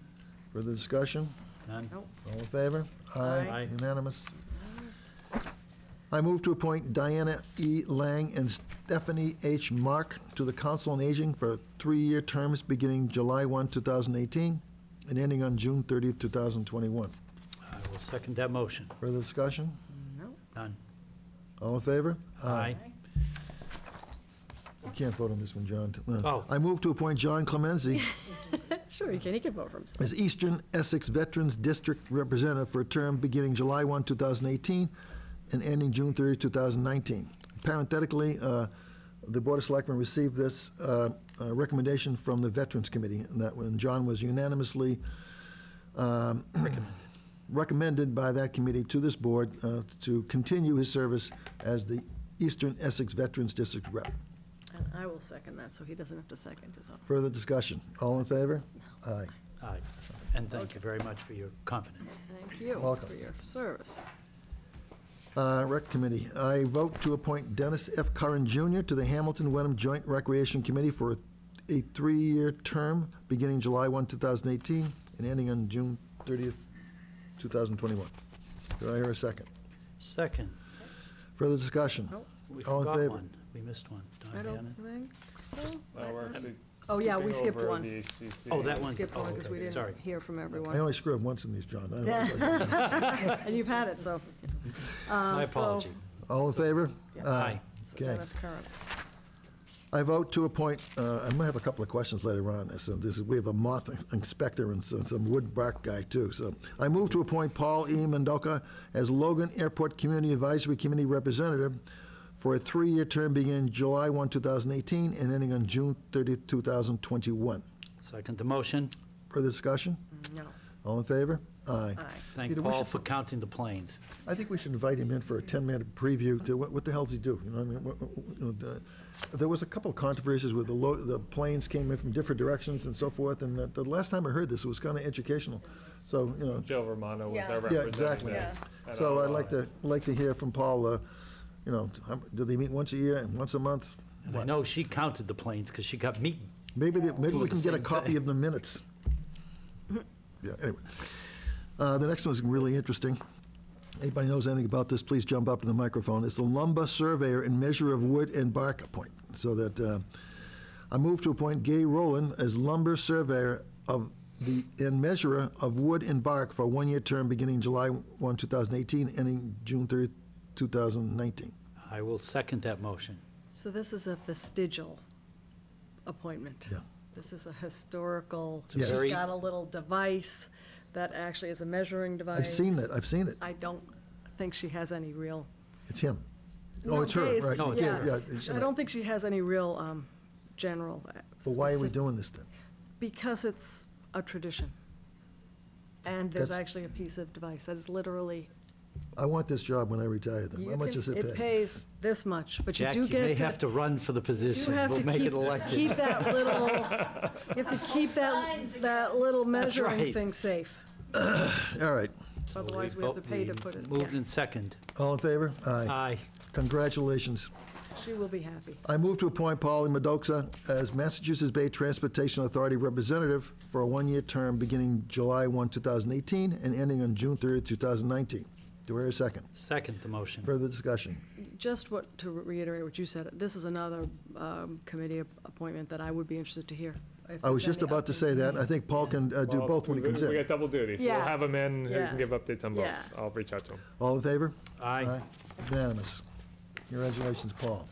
Further discussion?
None?
Nope.
All in favor?
Aye.
Unanimous.
Unanimous.
I move to appoint Diana E. Lang and Stephanie H. Mark to the Council on Aging for 3-year terms beginning July 1, 2018, and ending on June 30, 2021.
I will second that motion.
Further discussion?
Nope.
None?
All in favor?
Aye.
You can't vote on this one, John.
Oh.
I move to appoint John Clemenzi
Sure, he can vote for himself.
as Eastern Essex Veterans District Representative for a term beginning July 1, 2018, and ending June 30, 2019. Parenthetically, the Board of Selectmen received this recommendation from the Veterans Committee, and that when John was unanimously recommended by that committee to this board to continue his service as the Eastern Essex Veterans District Rep.
And I will second that, so he doesn't have to second his own.
Further discussion? All in favor? Aye.
Aye. And thank you very much for your confidence.
Thank you
Welcome.
for your service.
Rec Committee, I vote to appoint Dennis F. Curran Jr. to the Hamilton-Wenham Joint Recreation Committee for a 3-year term beginning July 1, 2018, and ending on June 30th, 2021. Do I hear a second?
Second.
Further discussion?
Nope.
We
All in
forgot
favor?
one. We missed one. Don
I
Bannon.
don't think so.
We're actually
Oh, yeah, we
skipping
skipped
over
one.
the HCC.
Oh, that one's,
Skipped
oh,
one because we
okay,
didn't
sorry.
hear from
I
everyone.
only screw up once in these, John. I don't know.
And you've had it, so.
My
so-
apology.
All in favor?
Yeah.
Aye.
So
Okay.
Dennis Curran.
I vote to appoint, I might have a couple of questions later on this. We have a moth inspector and some wood bark guy, too. So I move to appoint Paul E. Mendoca as Logan Airport Community Advisory Committee Representative for a 3-year term beginning July 1, 2018, and ending on June 30, 2021.
Second the motion.
Further discussion?
No.
All in favor? Aye.
Thank
Peter, we
Paul
should
for counting the planes.
I think we should invite him in for a 10-minute preview to what the hell does he do? You know, what I mean, you know, there was a couple of controversies where the planes came in from different directions and so forth, and the last time I heard this, it was kind of educational. So, you know,
Joe Romano was
Yeah.
our
yeah,
representative.
exactly.
Yeah.
at
So
all,
I'd like to hear from Paul, you know, do they meet once a year, once a month?
And I know she counted the planes because she got me.
Maybe we
Doing
can
the
get a
same
copy
thing.
of the minutes. Yeah, anyway. The next one is really interesting. Anybody knows anything about this, please jump up to the microphone. It's the lumber surveyor and measure of wood and bark appointment. So that I move to appoint Gay Rowland as lumber surveyor and measurer of wood and bark for a one-year term beginning July 1, 2018, ending June 3, 2019.
I will second that motion.
So this is a vestigial appointment.
Yeah.
This is a historical,
Yes.
she's
very-
got a little device that actually is a measuring device.
I've seen it.
I don't think she has any real.
It's him.
No,
Oh, it's her,
Gay,
right.
No, it's her.
I don't think she has any real general.
But why are we
specific-
doing this then?
Because it's a tradition. And there's
That's-
actually a piece of device that is literally,
I want this job when I retire then. How much does it
it
pay?
pays this much, but you
Jack,
do
you may
get
have to run for the
you
position.
have
We'll
to
make
keep,
it elected.
keep that little, you have to keep that little
That's
measuring
right.
thing safe.
All right.
Otherwise, we have to pay to put it,
Moved
yeah.
in second.
All in favor? Aye.
Aye.
Congratulations.
She will be happy.
I move to appoint Polly Madoxa as Massachusetts Bay Transportation Authority representative for a one-year term beginning July 1, 2018, and ending on June 3, 2019. Do I hear a second?
Second the motion.
Further discussion?
Just to reiterate what you said, this is another committee appointment that I would be interested to hear. if
I was
there's
just
any
about to
updates.
say that. I think Paul can do
Well,
both when he comes
We
in.
got double duty, so we'll
Yeah.
have him in, he
Yeah.
can give updates on both.
Yeah.
I'll reach out to him.
All in favor?
Aye.
Unanimous. Congratulations, Paul.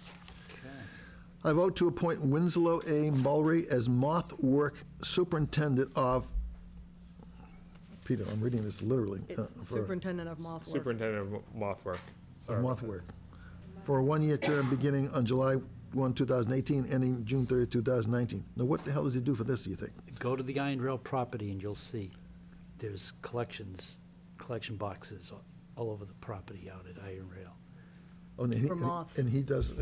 I vote to appoint Winslow A. Mulry as moth work superintendent of, Peter, I'm reading this literally.
It's
for-
superintendent of moth work.
Superintendent of moth work.
Of
Sorry
moth
about that.
work, for a one-year term beginning on July 1, 2018, ending June 30, 2019. Now, what the hell does he do for this, do you think?
Go to the Iron Rail property and you'll see there's collection boxes all over the property out at Iron Rail.
Oh, and he-
For moths.
And he does,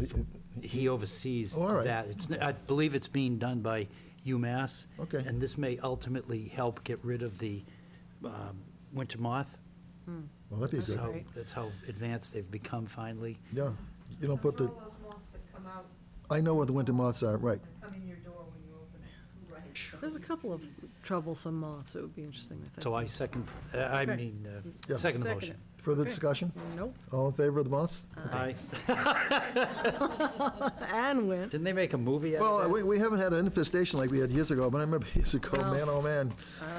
He oversees
Oh, all right.
that. I believe it's being done by UMass.
Okay.
And this may ultimately help get rid of the winter moth.
well, that'd be
That's
good.
So
great.
that's how advanced they've become finally.
Yeah, you don't put the,
All those moths that come out,
I know where the winter moths are, right.
come in your door when you open it. Right.
There's a couple of troublesome moths. It would be interesting, I think.
So I second,
Okay.
Yeah.
second the
Second
motion.
it.
Further
Okay.
discussion?
Nope.
All in favor of the moths?
Aye.
And win.
Didn't they make a movie out
Well,
of that?
we haven't had an infestation like we had years ago, but I remember years ago,
Well,
man, oh man,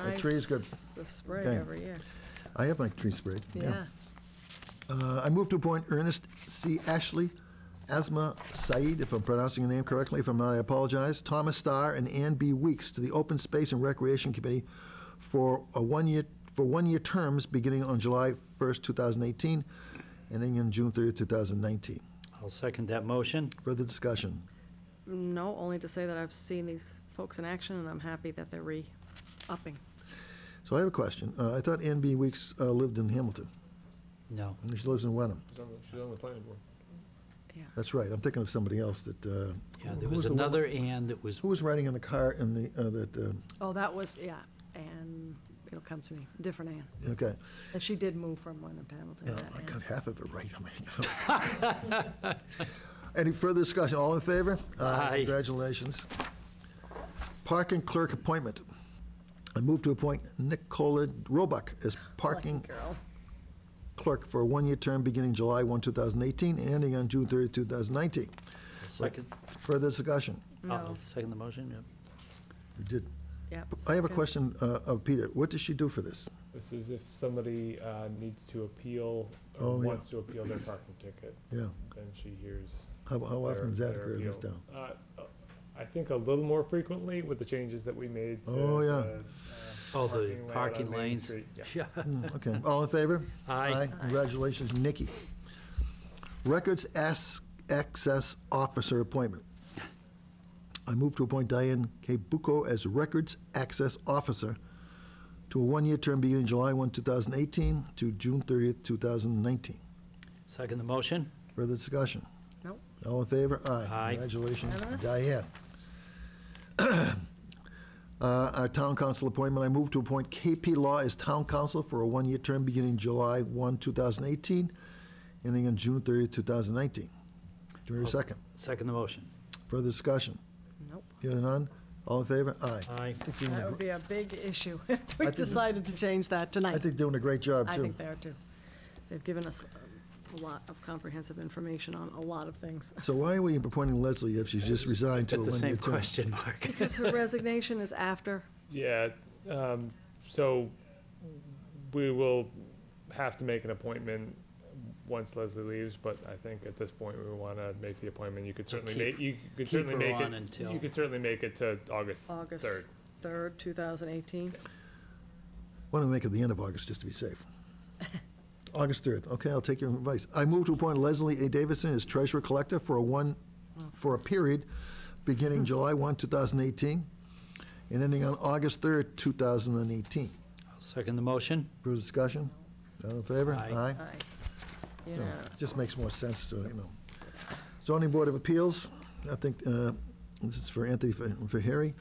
the trees could,
The spray
Okay.
every year.
I have my tree sprayed.
Yeah.
I move to appoint Ernest C. Ashley, Asma Said, if I'm pronouncing the name correctly. If I'm not, I apologize. Thomas Starr and Ann B. Weeks to the Open Space and Recreation Committee for one-year terms beginning on July 1st, 2018, ending on June 30th, 2019.
I'll second that motion.
Further discussion?
No, only to say that I've seen these folks in action, and I'm happy that they're re-upping.
So I have a question. I thought Ann B. Weeks lived in Hamilton,
No.
and she lives in Wenham.
She's on the planning board.
Yeah.
That's right. I'm thinking of somebody else that.
Yeah,
who
there was
the woman-
another Ann that was,
Who was riding in the car in the that?
Oh, that was, yeah, and it'll come to me, different Ann.
Okay.
And she did move from Wenham to Hamilton.
Yeah,
that
I
Ann.
got half of it right. I mean, Any further discussion? All in favor?
Aye.
Congratulations. Parking clerk appointment. I move to appoint Nicola Roebuck as parking
Lucky girl.
clerk for a one-year term beginning July 1, 2018, and ending on June 30, 2019.
second,
Further discussion?
I'll
No,
second the motion, yeah.
You did.
yeah.
I have a
second.
question of Peter. What does she do for this?
This is if somebody needs to appeal
Oh,
or
yeah.
wants to appeal their parking ticket,
Yeah.
then she hears.
How often does that
their
occur in this
appeal.
town?
I think a little more frequently with the changes that we made to
Oh, yeah.
the,
Oh, the
layout on
parking
Main
lanes.
Street. Yeah.
Yeah.
Okay. All in favor?
Aye.
Congratulations, Nikki. Records Access Officer appointment. I move to appoint Diane K. Bucco as Records Access Officer to a one-year term beginning July 1, 2018 to June 30th, 2019.
Second the motion?
Further discussion?
Nope.
All in favor? Aye.
Aye.
Congratulations,
Unanimous?
Diane. Our town council appointment, I move to appoint KP Law as town council for a one-year term beginning July 1, 2018, ending on June 30th, 2019. Do we hear a second?
Second the motion?
Further discussion?
Nope.
Hearing none? All in favor? Aye.
Aye.
That would be a big issue if we
think-
decided to change that tonight.
I think doing a great job,
I
too.
think they are too. They've given us a lot of comprehensive information on a lot of things.
So why are we appointing Leslie if she's just resigned to a
Got the
one-year
same
term?
question mark.
Because her resignation is after,
Yeah, so we will have to make an appointment once Leslie leaves, but I think at this point, we want to make the appointment. You could certainly
keep-
make, you could
keep
certainly
her
make
on
it,
until-
you could certainly make it to August
August
3rd.
3rd, 2018.
Why don't we make it the end of August, just to be safe? August 3rd. Okay, I'll take your advice. I move to appoint Leslie A. Davidson as treasurer collector for a period beginning July 1, 2018, and ending on August 3rd, 2018.
I'll second the motion?
Further discussion? All in favor?
Aye.
Aye.
No,
Unanimous.
Just makes more sense to, Zoning Board of Appeals, I think, this is for Anthony Harry.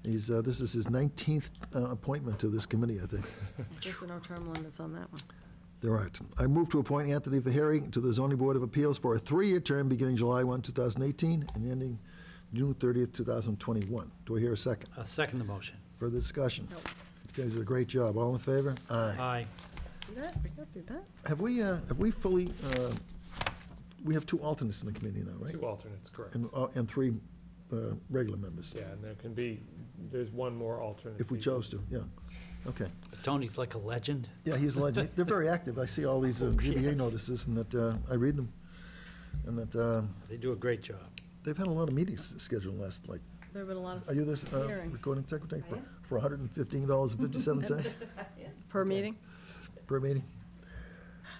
This is his 19th appointment to this committee, I think.
I guess there are no term limits on that one.
There aren't. I move to appoint Anthony Verheri to the Zoning Board of Appeals for a three-year term beginning July 1, 2018, and ending June 30th, 2021. Do I hear a second?
I'll second the motion.
Further discussion?
Nope.
You guys did a great job. All in favor? Aye.
Aye.
See that? We got through that.
Have we fully, we have two alternates in the committee now, right?
Two alternates, correct.
And three regular members,
Yeah, and there can be, there's one more alternate.
if we
seat.
chose to, yeah. Okay.
Tony's like a legend.
Yeah, he's a legend. They're very active. I see all these ZBA
yes.
notices, and that, I read them. And that,
They do a great job.
they've had a lot of meetings scheduled last, like,
There have been a lot
are
of,
you this
Hearings.
recording secretary for $115.57
per meeting.
per meeting?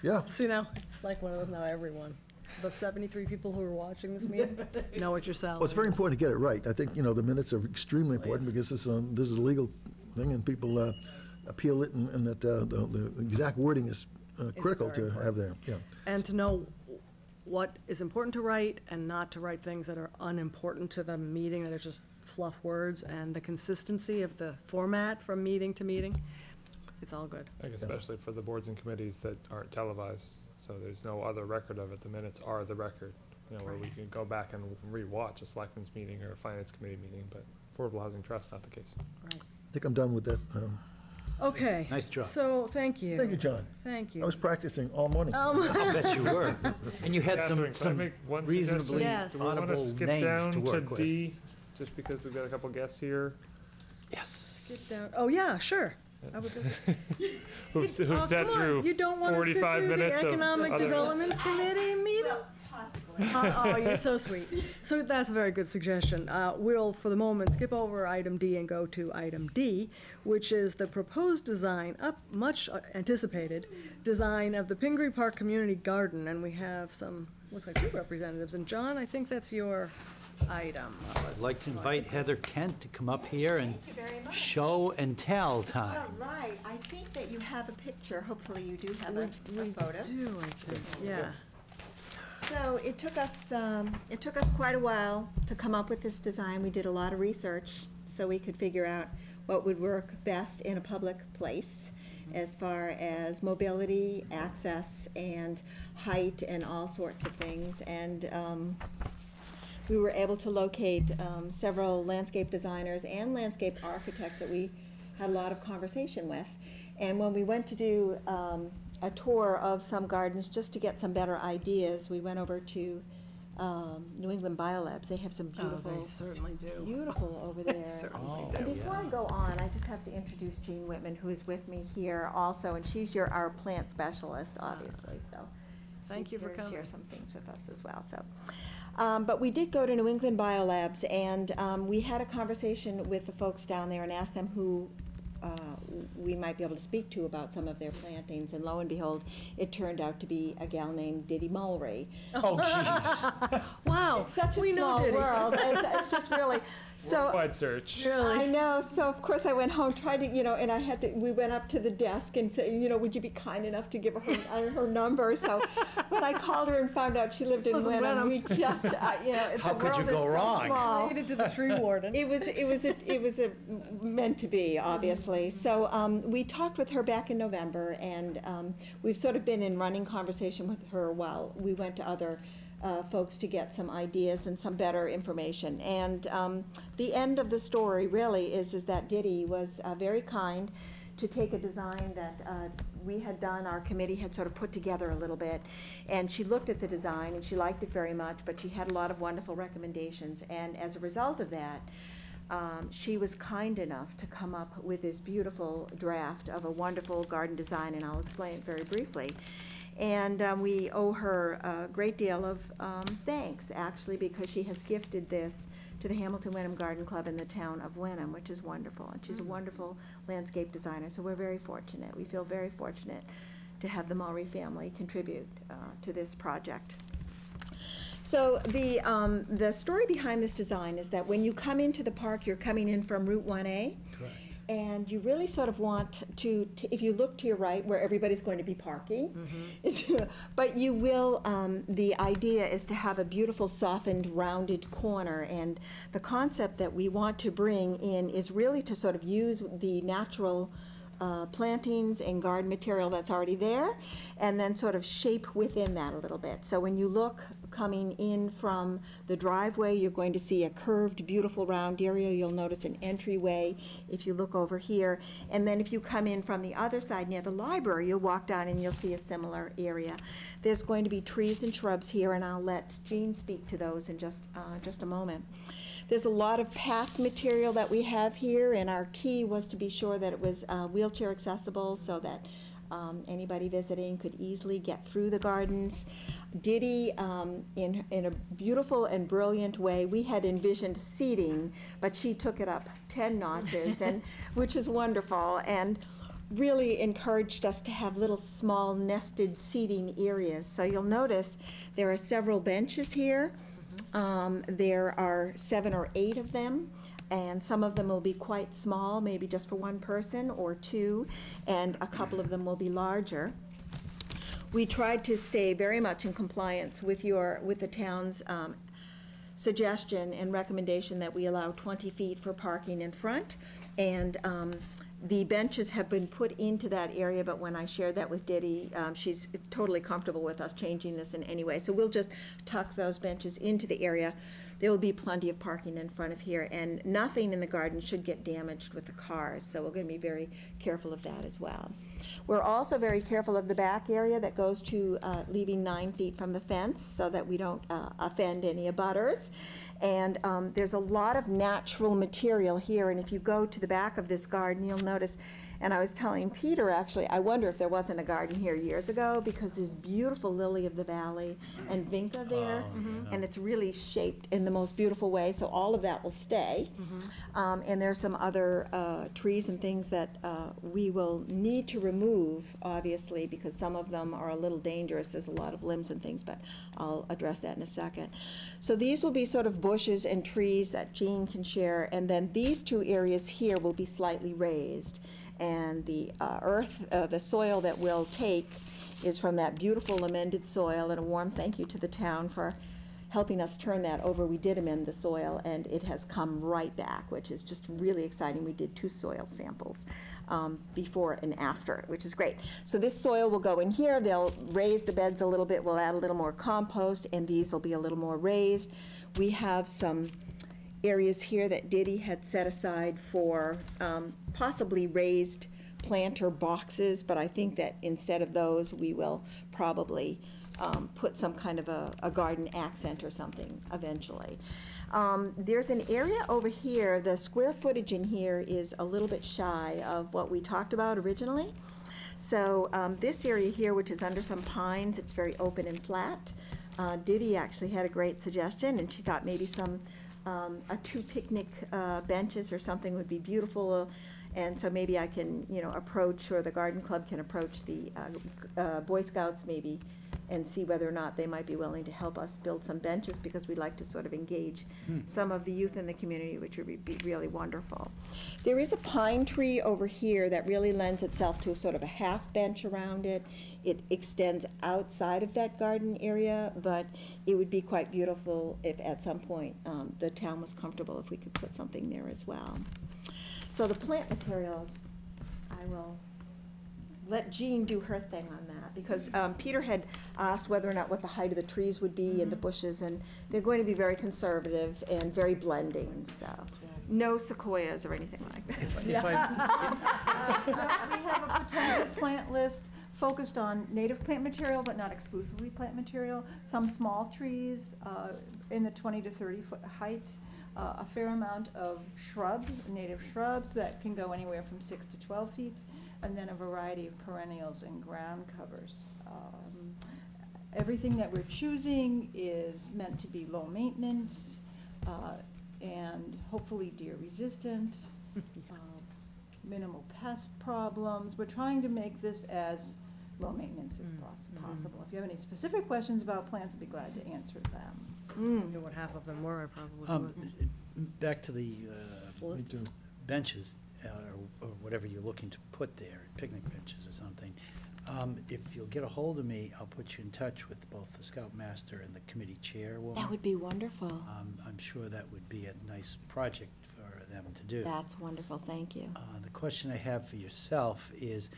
Yeah,
See now, it's like one of those now, everyone. The 73 people who are watching this meeting know what your salary
well, it's very
is.
important to get it right. I think, the minutes are extremely important
Please.
because this is a legal thing and people appeal it and that the exact wording is critical
very
to have there, yeah.
And to know what is important to write and not to write things that are unimportant to the meeting, that are just fluff words, and the consistency of the format from meeting to meeting. It's all good.
I think especially for the boards and committees that aren't televised, so there's no other record of it. The minutes are the record, where we can go back and re-watch a selectmen's meeting or a finance committee meeting, but Affordable Housing Trust, not the case.
I think I'm done with that.
Okay.
Nice job.
So, thank you.
Thank you, John.
Thank
I
you.
was practicing all morning.
I'll bet you were. And you had
Catherine, can I
some
make one
reasonably
Yes.
Do we want to
audible
skip
names
down
to
to
work with.
D, just because we've got a couple guests here
Yes.
Get down. Oh, yeah, sure. I was.
who've
Oh,
sat
come on.
through
You don't want to sit
45
through the
minutes of
Economic
other-
Development Committee meeting?
Possibly.
Oh, you're so sweet. So that's a very good suggestion. We'll, for the moment, skip over item D and go to item D, which is the proposed design, much anticipated, design of the Pingree Park Community Garden. And we have some, looks like two representatives. And John, I think that's your item.
I'd like to invite Heather Kent to come up here and
Thank you very much.
show and tell
All
time.
right, I think that you have a picture, hopefully you do have a
We
photo.
do, I think, yeah.
So it took us quite a while to come up with this design. We did a lot of research so we could figure out what would work best in a public place as far as mobility, access, and height, and all sorts of things. And we were able to locate several landscape designers and landscape architects that we had a lot of conversation with. And when we went to do a tour of some gardens just to get some better ideas, we went over to New England Biolabs. They have some
Oh,
beautiful,
they certainly do.
beautiful over there.
Certainly
And
do.
before I go on, I just have to introduce Jean Whitman, who is with me here also, and she's our plant specialist, obviously, so.
Thank
she's
you for
here to
coming.
share some things with us as well, so. But we did go to New England Biolabs, and we had a conversation with the folks down there and asked them who we might be able to speak to about some of their plantings. And lo and behold, it turned out to be a gal named Diddy Mulray.
Oh, jeez.
Wow.
It's such a
we know
small
Diddy.
world. It's just really, so.
Worldwide search.
Really?
I know, so of course I went home, tried to, and I had to, we went up to the desk and said, would you be kind enough to give her her number? So when I called her and found out she lived in
was in
Wenham,
Wenham.
we just,
How
the
could you
world is
go
so
wrong?
small.
Related to the tree warden.
It was meant to be, obviously. So we talked with her back in November, and we've sort of been in running conversation with her while we went to other folks to get some ideas and some better information. And the end of the story really is that Diddy was very kind to take a design that we had done, our committee had sort of put together a little bit, and she looked at the design and she liked it very much, but she had a lot of wonderful recommendations. And as a result of that, she was kind enough to come up with this beautiful draft of a wonderful garden design, and I'll explain it very briefly. And we owe her a great deal of thanks, actually, because she has gifted this to the Hamilton Wenham Garden Club in the town of Wenham, which is wonderful. And she's a wonderful landscape designer, so we're very fortunate. We feel very fortunate to have the Mulray family contribute to this project. So the story behind this design is that when you come into the park, you're coming in from Route 1A.
Correct.
And you really sort of want to if you look to your right, where everybody's going to be parking, but you will, the idea is to have a beautiful softened rounded corner, and the concept that we want to bring in is really to sort of use the natural plantings and garden material that's already there, and then sort of shape within that a little bit. So when you look coming in from the driveway, you're going to see a curved, beautiful round area. You'll notice an entryway if you look over here. And then if you come in from the other side near the library, you'll walk down and you'll see a similar area. There's going to be trees and shrubs here, and I'll let Jean speak to those in just a moment. There's a lot of path material that we have here, and our key was to be sure that it was wheelchair accessible so that anybody visiting could easily get through the gardens. Diddy, in a beautiful and brilliant way, we had envisioned seating, but she took it up 10 notches, and which is wonderful, and really encouraged us to have little small nested seating areas. So you'll notice there are several benches here. There are 7 or 8 of them, and some of them will be quite small, maybe just for one person or 2, and a couple of them will be larger. We tried to stay very much in compliance with the town's suggestion and recommendation that we allow 20 feet for parking in front, and the benches have been put into that area, but when I shared that with Diddy, she's totally comfortable with us changing this in any way. So we'll just tuck those benches into the area. There will be plenty of parking in front of here, and nothing in the garden should get damaged with the cars, so we're going to be very careful of that as well. We're also very careful of the back area that goes to leaving 9 feet from the fence so that we don't offend any abutters. And there's a lot of natural material here, and if you go to the back of this garden, you'll notice, and I was telling Peter, actually, I wonder if there wasn't a garden here years ago, because there's beautiful lily of the valley and vinca there, and it's really shaped in the most beautiful way, so all of that will stay. And there's some other trees and things that we will need to remove, obviously, because some of them are a little dangerous. There's a lot of limbs and things, but I'll address that in a second. So these will be sort of bushes and trees that Jean can share, and then these 2 areas here will be slightly raised. And the earth, the soil that we'll take is from that beautiful amended soil, and a warm thank you to the town for helping us turn that over. We did amend the soil, and it has come right back, which is just really exciting. We did 2 soil samples before and after, which is great. So this soil will go in here. They'll raise the beds a little bit. We'll add a little more compost, and these will be a little more raised. We have some areas here that Diddy had set aside for possibly raised planter boxes, but I think that instead of those, we will probably put some kind of a garden accent or something eventually. There's an area over here, the square footage in here is a little bit shy of what we talked about originally. So this area here, which is under some pines, it's very open and flat. Diddy actually had a great suggestion, and she thought maybe some 2 picnic benches or something would be beautiful, And so maybe I can, approach, or the garden club can approach the Boy Scouts maybe, and see whether or not they might be willing to help us build some benches, because we'd like to sort of engage some of the youth in the community, which would be really wonderful. There is a pine tree over here that really lends itself to sort of a half bench around it. It extends outside of that garden area, but it would be quite beautiful if at some point the town was comfortable if we could put something there as well. So the plant materials, I will let Jean do her thing on that, because Peter had asked whether or not what the height of the trees would be and the bushes, and they're going to be very conservative and very blending, so no sequoias or anything like that.
If
We have a potential plant list focused on native plant material, but not exclusively plant material. Some small trees in the 20 to 30 foot height, a fair amount of shrubs, native shrubs that can go anywhere from 6 to 12 feet, and then a variety of perennials and ground covers. Everything that we're choosing is meant to be low maintenance and hopefully deer resistant, minimal pest problems. We're trying to make this as low maintenance as possible. If you have any specific questions about plants, I'd be glad to answer them.
I knew what half of them were, I probably would.
Back to the
Lists.
benches, or whatever you're looking to put there, picnic benches or something. If you'll get a hold of me, I'll put you in touch with both the scoutmaster and the committee chairwoman.
That would be wonderful.
I'm sure that would be a nice project for them to do.
That's wonderful, thank you.
The question I have for yourself is,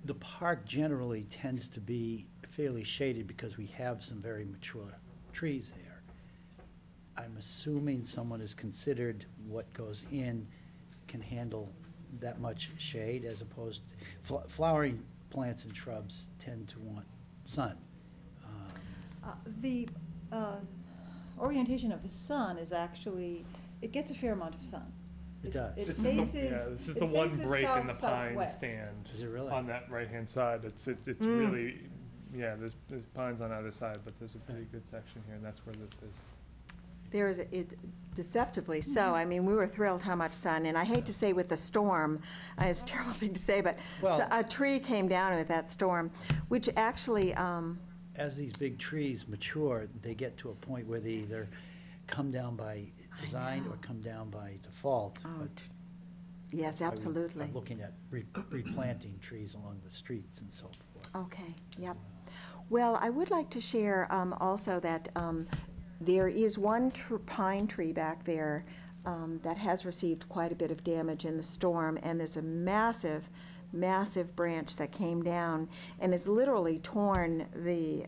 the park generally tends to be fairly shaded because we have some very mature trees there. I'm assuming someone has considered what goes in can handle that much shade, as opposed to flowering plants and shrubs tend to want sun.
The orientation of the sun is actually, it gets a fair amount of sun.
It does.
It
This
faces,
is the one
faces
break in the pine
south-southwest.
stand.
Is it really?
On that right-hand side, it's really, there's pines on either side, but there's a pretty good section here, and that's where this is.
There is, it deceptively so. I mean, we were thrilled how much sun, and I hate to say with the storm, it's a terrible thing to say, but
Well-
a tree came down with that storm, which actually,
As these big trees mature, they get to a point where they either come down by design or come down by default. but
yes, absolutely.
I'm looking at replanting trees along the streets and so forth.
Okay, yep. Well, I would like to share also that there is one pine tree back there that has received quite a bit of damage in the storm, and there's a massive, massive branch that came down and has literally torn the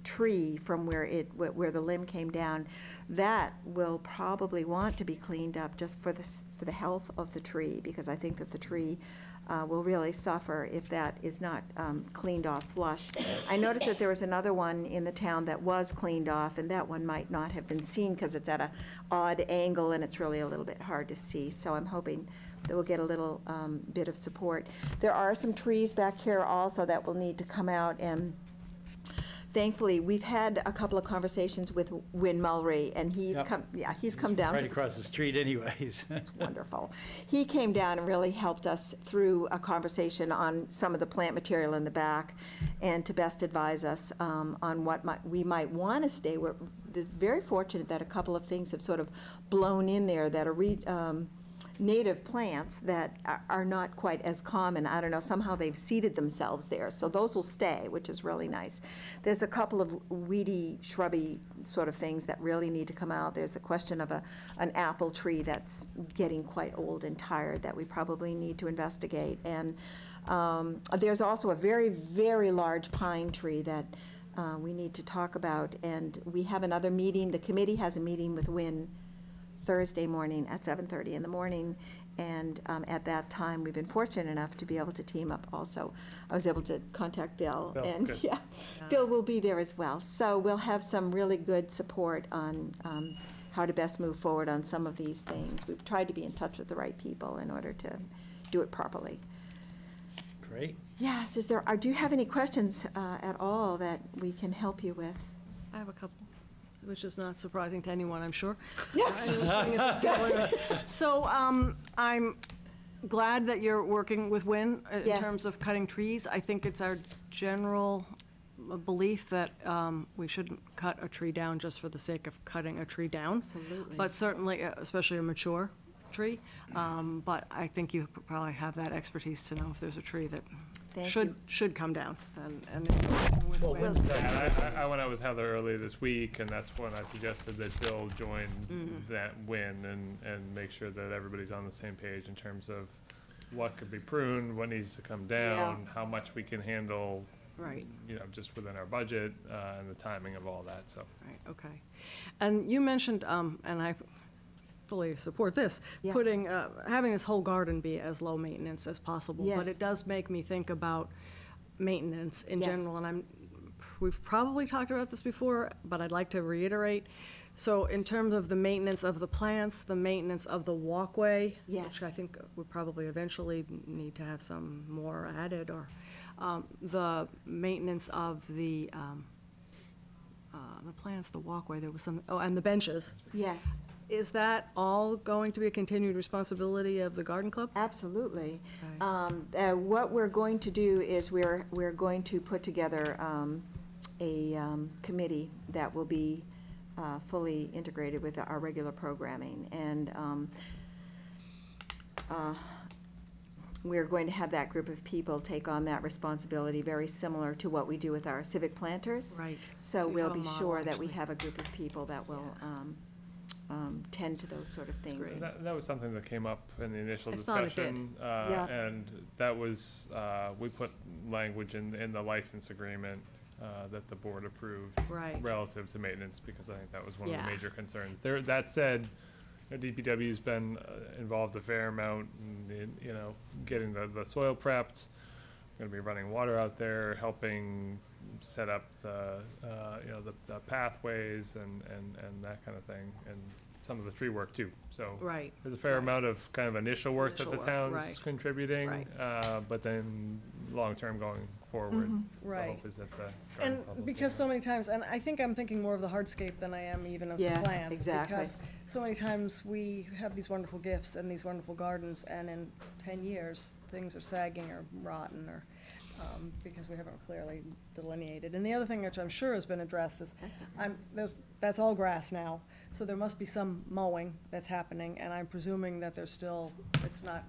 tree from where the limb came down. That will probably want to be cleaned up just for the health of the tree, because I think that the tree will really suffer if that is not cleaned off flush. I noticed that there was another one in the town that was cleaned off, and that one might not have been seen because it's at an odd angle and it's really a little bit hard to see. So I'm hoping that we'll get a little bit of support. There are some trees back here also that will need to come out, and thankfully, we've had a couple of conversations with Win Mulry, and he's
Yep.
he's come down.
Right
to
across the street anyways.
It's wonderful. He came down and really helped us through a conversation on some of the plant material in the back, and to best advise us on what we might want to stay. We're very fortunate that a couple of things have sort of blown in there that are native plants that are not quite as common. I don't know, somehow they've seeded themselves there, so those will stay, which is really nice. There's a couple of weedy, shrubby sort of things that really need to come out. There's a question of an apple tree that's getting quite old and tired that we probably need to investigate. And there's also a very, very large pine tree that we need to talk about, and we have another meeting. The committee has a meeting with Win Thursday morning at 7:30 in the morning, and at that time, we've been fortunate enough to be able to team up also. I was able to contact Bill,
Bill,
and
good.
yeah, Bill will be there as well. So we'll have some really good support on how to best move forward on some of these things. We've tried to be in touch with the right people in order to do it properly.
Great.
Yes, do you have any questions at all that we can help you with?
I have a couple, which is not surprising to anyone, I'm sure.
Yes.
So glad that you're working with Win in
Yes.
terms of cutting trees. I think it's our general belief that we shouldn't cut a tree down just for the sake of cutting a tree down.
Absolutely.
But certainly, especially a mature tree. But I think you probably have that expertise to know if there's a tree that
Thank
should come down. And if you're working with Win.
Yeah, I went out with Heather earlier this week, and that's when I suggested that Bill join that win and make sure that everybody's on the same page in terms of what could be pruned, what needs to come down, how much we can handle,
Right.
just within our budget, and the timing of all that, so.
Right, okay. And you mentioned, and I fully support this,
Yeah.
putting, having this whole garden be as low maintenance as possible. But
Yes.
it does make me think about maintenance in
Yes.
general, and we've probably talked about this before, but I'd like to reiterate. So in terms of the maintenance of the plants, the maintenance of the walkway,
Yes.
which I think we probably eventually need to have some more added, or the maintenance of the plants, the walkway, there was some, and the benches.
Yes,
Is that all going to be a continued responsibility of the garden club?
absolutely.
Okay.
What we're going to do is we're going to put together a committee that will be fully integrated with our regular programming. And we're going to have that group of people take on that responsibility, very similar to what we do with our civic planters.
Right.
So
So you
we'll
have a
be
model,
sure that we
actually.
have a group of people that will tend to those sort of things.
So that was something that came up in the initial
I thought it did.
discussion.
Yeah.
And that was, we put language in the license agreement that the board approved.
Right.
Relative to maintenance, because I think that was one of
Yeah.
the major concerns. That said, DPW's been involved a fair amount in, getting the soil prepped. Gonna be running water out there, helping set up the pathways and that kind of thing, and some of the tree work too. So
Right.
there's a fair amount of kind of initial work that
Initial
the
work,
town's
right.
contributing,
Right.
but then long-term going forward, the
Right.
hope is that the garden
And
club will
because
be-
so many times, and I think I'm thinking more of the hardscape than I am even of the
Yes,
plants.
exactly.
Because so many times we have these wonderful gifts and these wonderful gardens, and in 10 years, things are sagging or rotten, or, because we haven't clearly delineated. And the other thing which I'm sure has been addressed is,
That's okay.
that's all grass now, so there must be some mowing that's happening, and I'm presuming that there's still, it's not,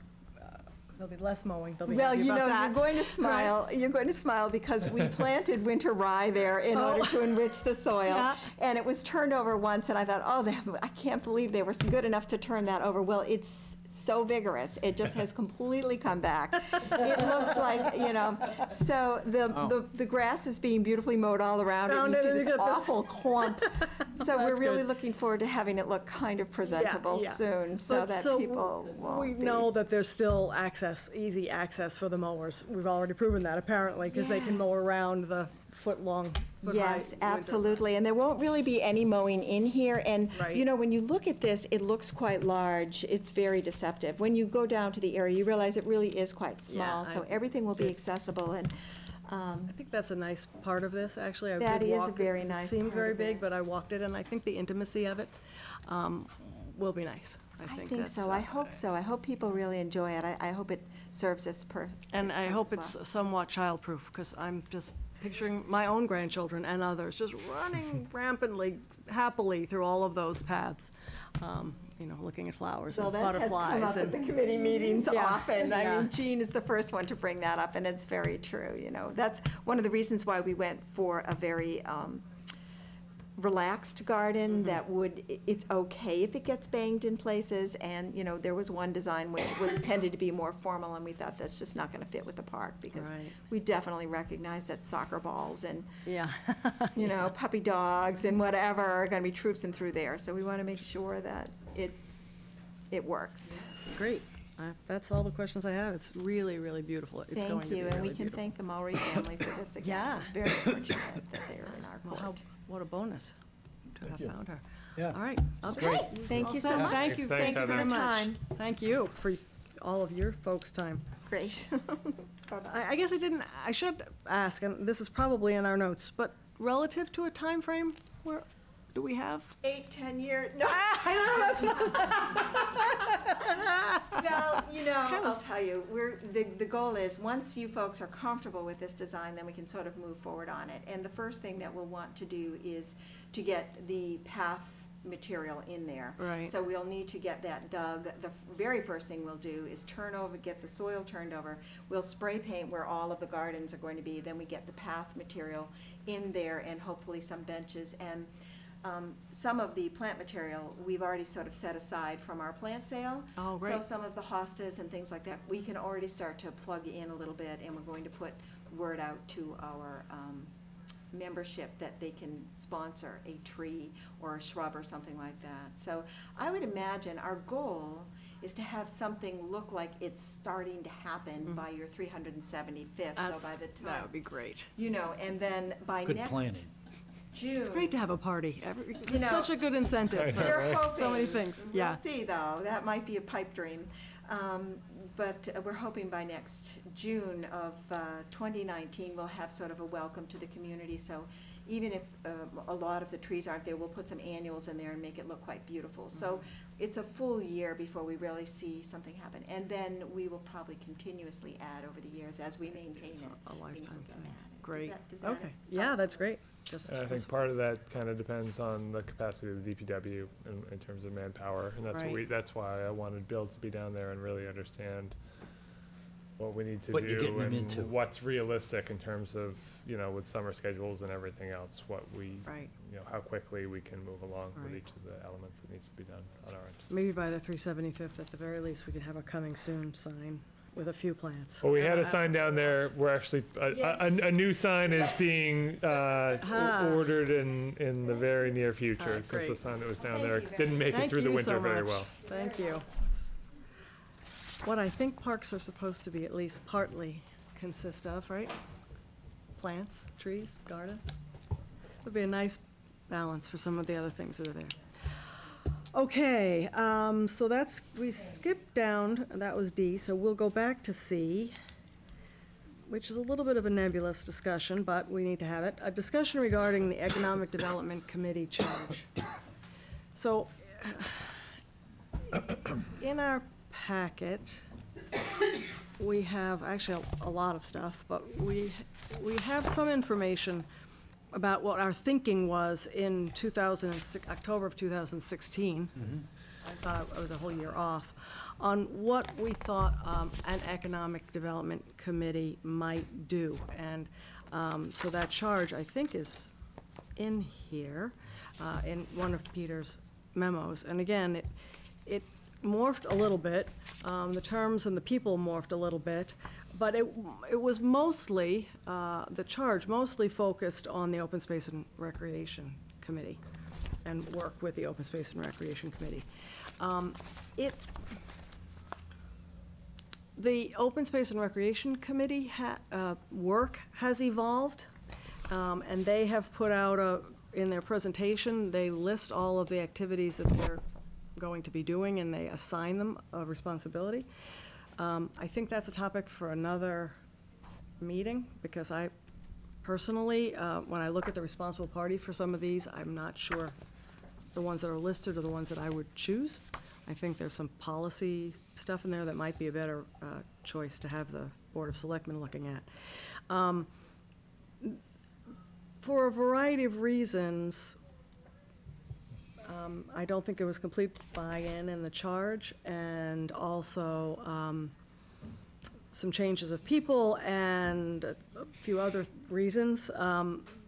there'll be less mowing, they'll be
Well,
happy about that.
you're going to smile, you're going to smile because we planted winter rye there in order to enrich the soil.
Yeah.
And it was turned over once, and I thought, I can't believe they were good enough to turn that over. Well, it's so vigorous, it just has completely come back. It looks like, so the grass is being beautifully mowed all around it.
Around
You
it,
see
and you
this
get this-
awful clump. So we're
That's
really
good.
looking forward to having it look kind of presentable
yeah.
soon, so
But
that people won't
we
be.
know that there's still easy access for the mowers. We've already proven that, apparently, because they can mow
Yes.
around the foot-long, foot-high
Yes,
window.
absolutely, and there won't really be any mowing in here, and,
Right.
when you look at this, it looks quite large, it's very deceptive. When you go down to the area, you realize it really is quite small,
Yeah,
so everything will be accessible, and,
I think that's a nice part of this, actually. I
That
did
is a
walk it,
very
'cause
nice
It seemed
part
very
of
big,
it.
but I walked it, and I think the intimacy of it will be nice.
I think
that's,
so, I hope so, I hope people really enjoy it, I hope it serves its
And I hope
purpose
it's somewhat child-proof, because I'm just picturing my own grandchildren and others just running rampantly, happily through all of those paths, looking at flowers
well.
and
Well, that has come
butterflies.
up at the
And
committee meetings
Yeah,
often. I
yeah.
mean, Jean is the first one to bring that up, and it's very true, That's one of the reasons why we went for a very relaxed garden that it's okay if it gets banged in places, and, there was one design which was tended to be more formal, and we thought that's just not gonna fit with the park, because
Right.
we definitely recognize that soccer balls and,
Yeah.
puppy dogs and whatever are gonna be troopsing through there, so we wanna make sure that it works.
Great. That's all the questions I have. It's really, really beautiful. It's going
Thank
to be
you, and we
really
can
beautiful.
thank the Mulry family for this again.
Yeah.
We're very fortunate that they're in our
Well,
court.
what a bonus to have
you.
found her.
Yeah.
All right. Okay.
Okay, thank you so
Awesome.
much.
Thank you.
Thanks,
Thanks for
Heather.
the
very much.
time.
Thank you for all of your folks' time.
Great. Bye-bye.
I guess I should ask, and this is probably in our notes, but relative to a time frame, do we have?
8, 10 years, no.
I know,
Well,
Kind of
I'll tell you, the goal is, once you folks are comfortable with this design, then we can sort of move forward on it. And the first thing that we'll want to do is to get the path material in there.
Right.
So we'll need to get that dug. The very first thing we'll do is get the soil turned over. We'll spray paint where all of the gardens are going to be. Then we get the path material in there and hopefully some benches. And some of the plant material we've already sort of set aside from our plant sale.
Oh,
So
great.
some of the hostas and things like that, we can already start to plug in a little bit, and we're going to put word out to our membership that they can sponsor a tree or a shrub or something like that. So I would imagine our goal is to have something look like it's starting to happen by your 375th, so by the time.
That would be great.
And then by
Good
next
planning.
June.
It's great to have a party. It's
know,
such a good incentive
We're
for
hoping.
so many things. Yeah.
We'll see, though. That might be a pipe dream. But we're hoping by next June of 2019, we'll have sort of a welcome to the community. So even if a lot of the trees aren't there, we'll put some annuals in there and make it look quite beautiful. So it's a full year before we really see something happen. And then we will probably continuously add over the years as we maintain it.
A
Things
lifetime
will get
thing.
added.
Great.
Does that
Okay. Yeah, that's great. Just
And I think part of that kind of depends on the capacity of the DPW in terms of manpower, and that's
Right.
that's why I wanted Bill to be down there and really understand what we need to
What you're
do
getting him
and
into.
what's realistic in terms of, with summer schedules and everything else,
Right.
how quickly we can move along with
Right.
each of the elements that needs to be done on our end.
maybe by the 375th, at the very least, we could have a coming soon sign with a few plants.
Well, we had a sign down there, we're actually,
Yes.
a new sign is being ordered in the very near future, because the
great.
sign that was down
Thank
there
you very
didn't make it
Thank
through the
you so
winter very
much.
well.
Thank you. What I think parks are supposed to be at least partly consist of, right? Plants, trees, gardens. Would be a nice balance for some of the other things that are there. Okay, so we skipped down, that was D, so we'll go back to C, which is a little bit of a nebulous discussion, but we need to have it. A discussion regarding the Economic Development Committee charge. So, in our packet, we have actually a lot of stuff, but we have some information about what our thinking was in October of 2016. I thought I was a whole year off, on what we thought an Economic Development Committee might do. And so that charge, I think, is in here, in one of Peter's memos. And again, it morphed a little bit. The terms and the people morphed a little bit. But it was mostly, the charge mostly focused on the Open Space and Recreation Committee and work with the Open Space and Recreation Committee. The Open Space and Recreation Committee work has evolved, and they have put out in their presentation, they list all of the activities that they're going to be doing, and they assign them a responsibility. I think that's a topic for another meeting, because I personally, when I look at the responsible party for some of these, I'm not sure the ones that are listed are the ones that I would choose. I think there's some policy stuff in there that might be a better choice to have the Board of Selectmen looking at. For a variety of reasons, I don't think there was complete buy-in in the charge, and also some changes of people and a few other reasons.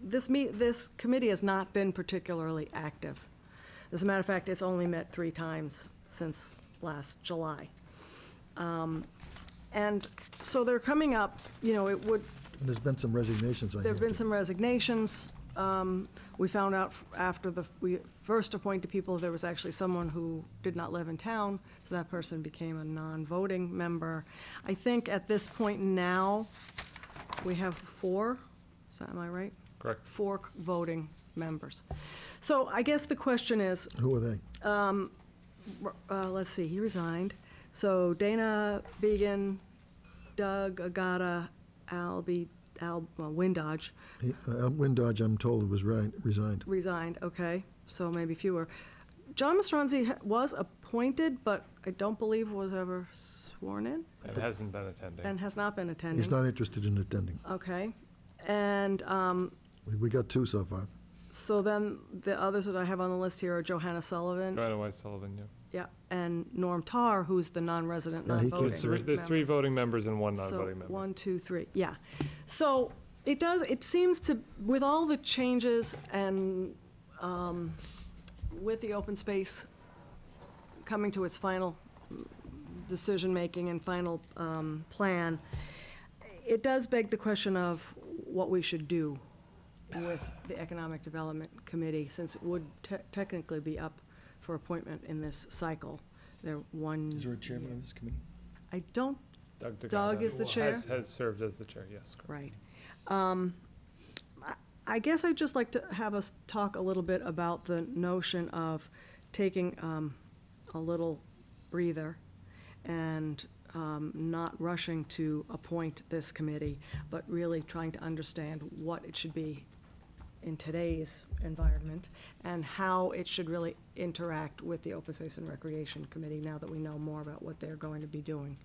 This committee has not been particularly active. As a matter of fact, it's only met 3 times since last July. And so they're coming up,
There's been some resignations, I hear.
there've been some resignations. We found out after we first appointed people, there was actually someone who did not live in town, so that person became a non-voting member. I think at this point now, we have 4, am I right?
Correct.
4 voting members. So I guess the question is,
Who are they?
let's see, he resigned. So Dana Began, Doug Agata, Windodge
Windodge, I'm told, was resigned.
resigned, okay. so maybe fewer. John Mastronzi was appointed, but I don't believe was ever sworn in.
And hasn't been attending.
And has not been attending.
He's not interested in attending.
Okay. And
We got 2 so far.
so then the others that I have on the list here are Johanna Sullivan,
Joanna White Sullivan, yeah.
yeah, and Norm Tarr, who's the non-resident,
Yeah, he can't
non-voting
serve.
There's 3
member.
voting members and 1
So,
non-voting member.
1, 2, 3, yeah. So it seems to, with all the changes and with the open space coming to its final decision-making and final plan, it does beg the question of what we should do with the Economic Development Committee, since it would technically be up for appointment in this cycle. They're one.
Is there a chairman of this committee?
I don't,
Doug
Doug is the chair?
Has served as the chair, yes. correct.
right. I guess I'd just like to have us talk a little bit about the notion of taking a little breather and not rushing to appoint this committee, but really trying to understand what it should be in today's environment and how it should really interact with the Open Space and Recreation Committee now that we know more about what they're going to be doing.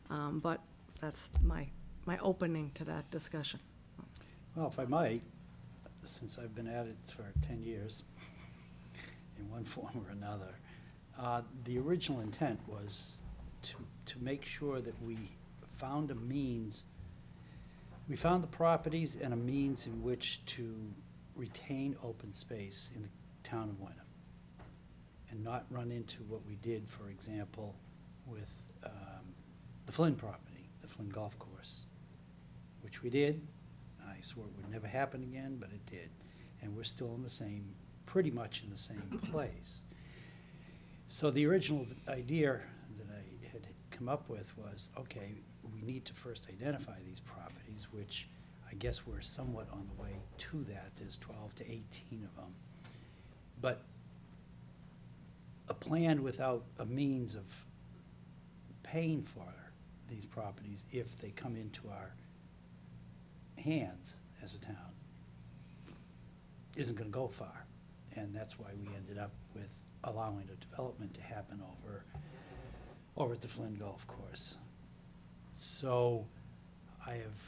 But that's my opening to that discussion.
Well, if I might, since I've been at it for 10 years, in one form or another, the original intent was to make sure that we found a means, we found the properties and a means in which to retain open space in the town of Wenham, and not run into what we did, for example, with the Flynn property, the Flynn Golf Course, which we did. I swore it would never happen again, but it did. And we're still in the same, pretty much in the same place. So the original idea that I had come up with was, okay, we need to first identify these properties, which I guess we're somewhat on the way to that. There's 12 to 18 of them. But a plan without a means of paying for these properties, if they come into our hands as a town, isn't going to go far. And that's why we ended up with allowing a development to happen over at the Flynn Golf Course. So I have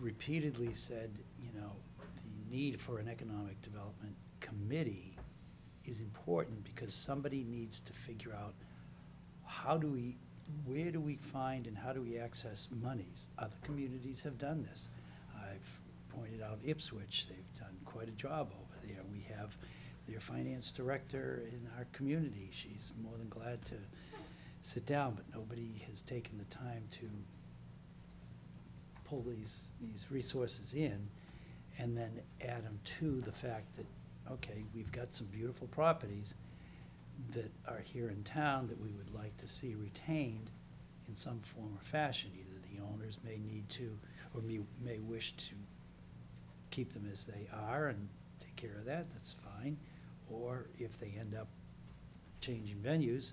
repeatedly said, you know, the need for an economic development committee is important because somebody needs to figure out where do we find and how do we access monies? Other communities have done this. I've pointed out Ipswich, they've done quite a job over there. We have their finance director in our community. She's more than glad to sit down, but nobody has taken the time to pull these resources in and then add them to the fact that, okay, we've got some beautiful properties that are here in town that we would like to see retained in some form or fashion. Either the owners may need to, or may wish to keep them as they are and take care of that, that's fine. Or if they end up changing venues,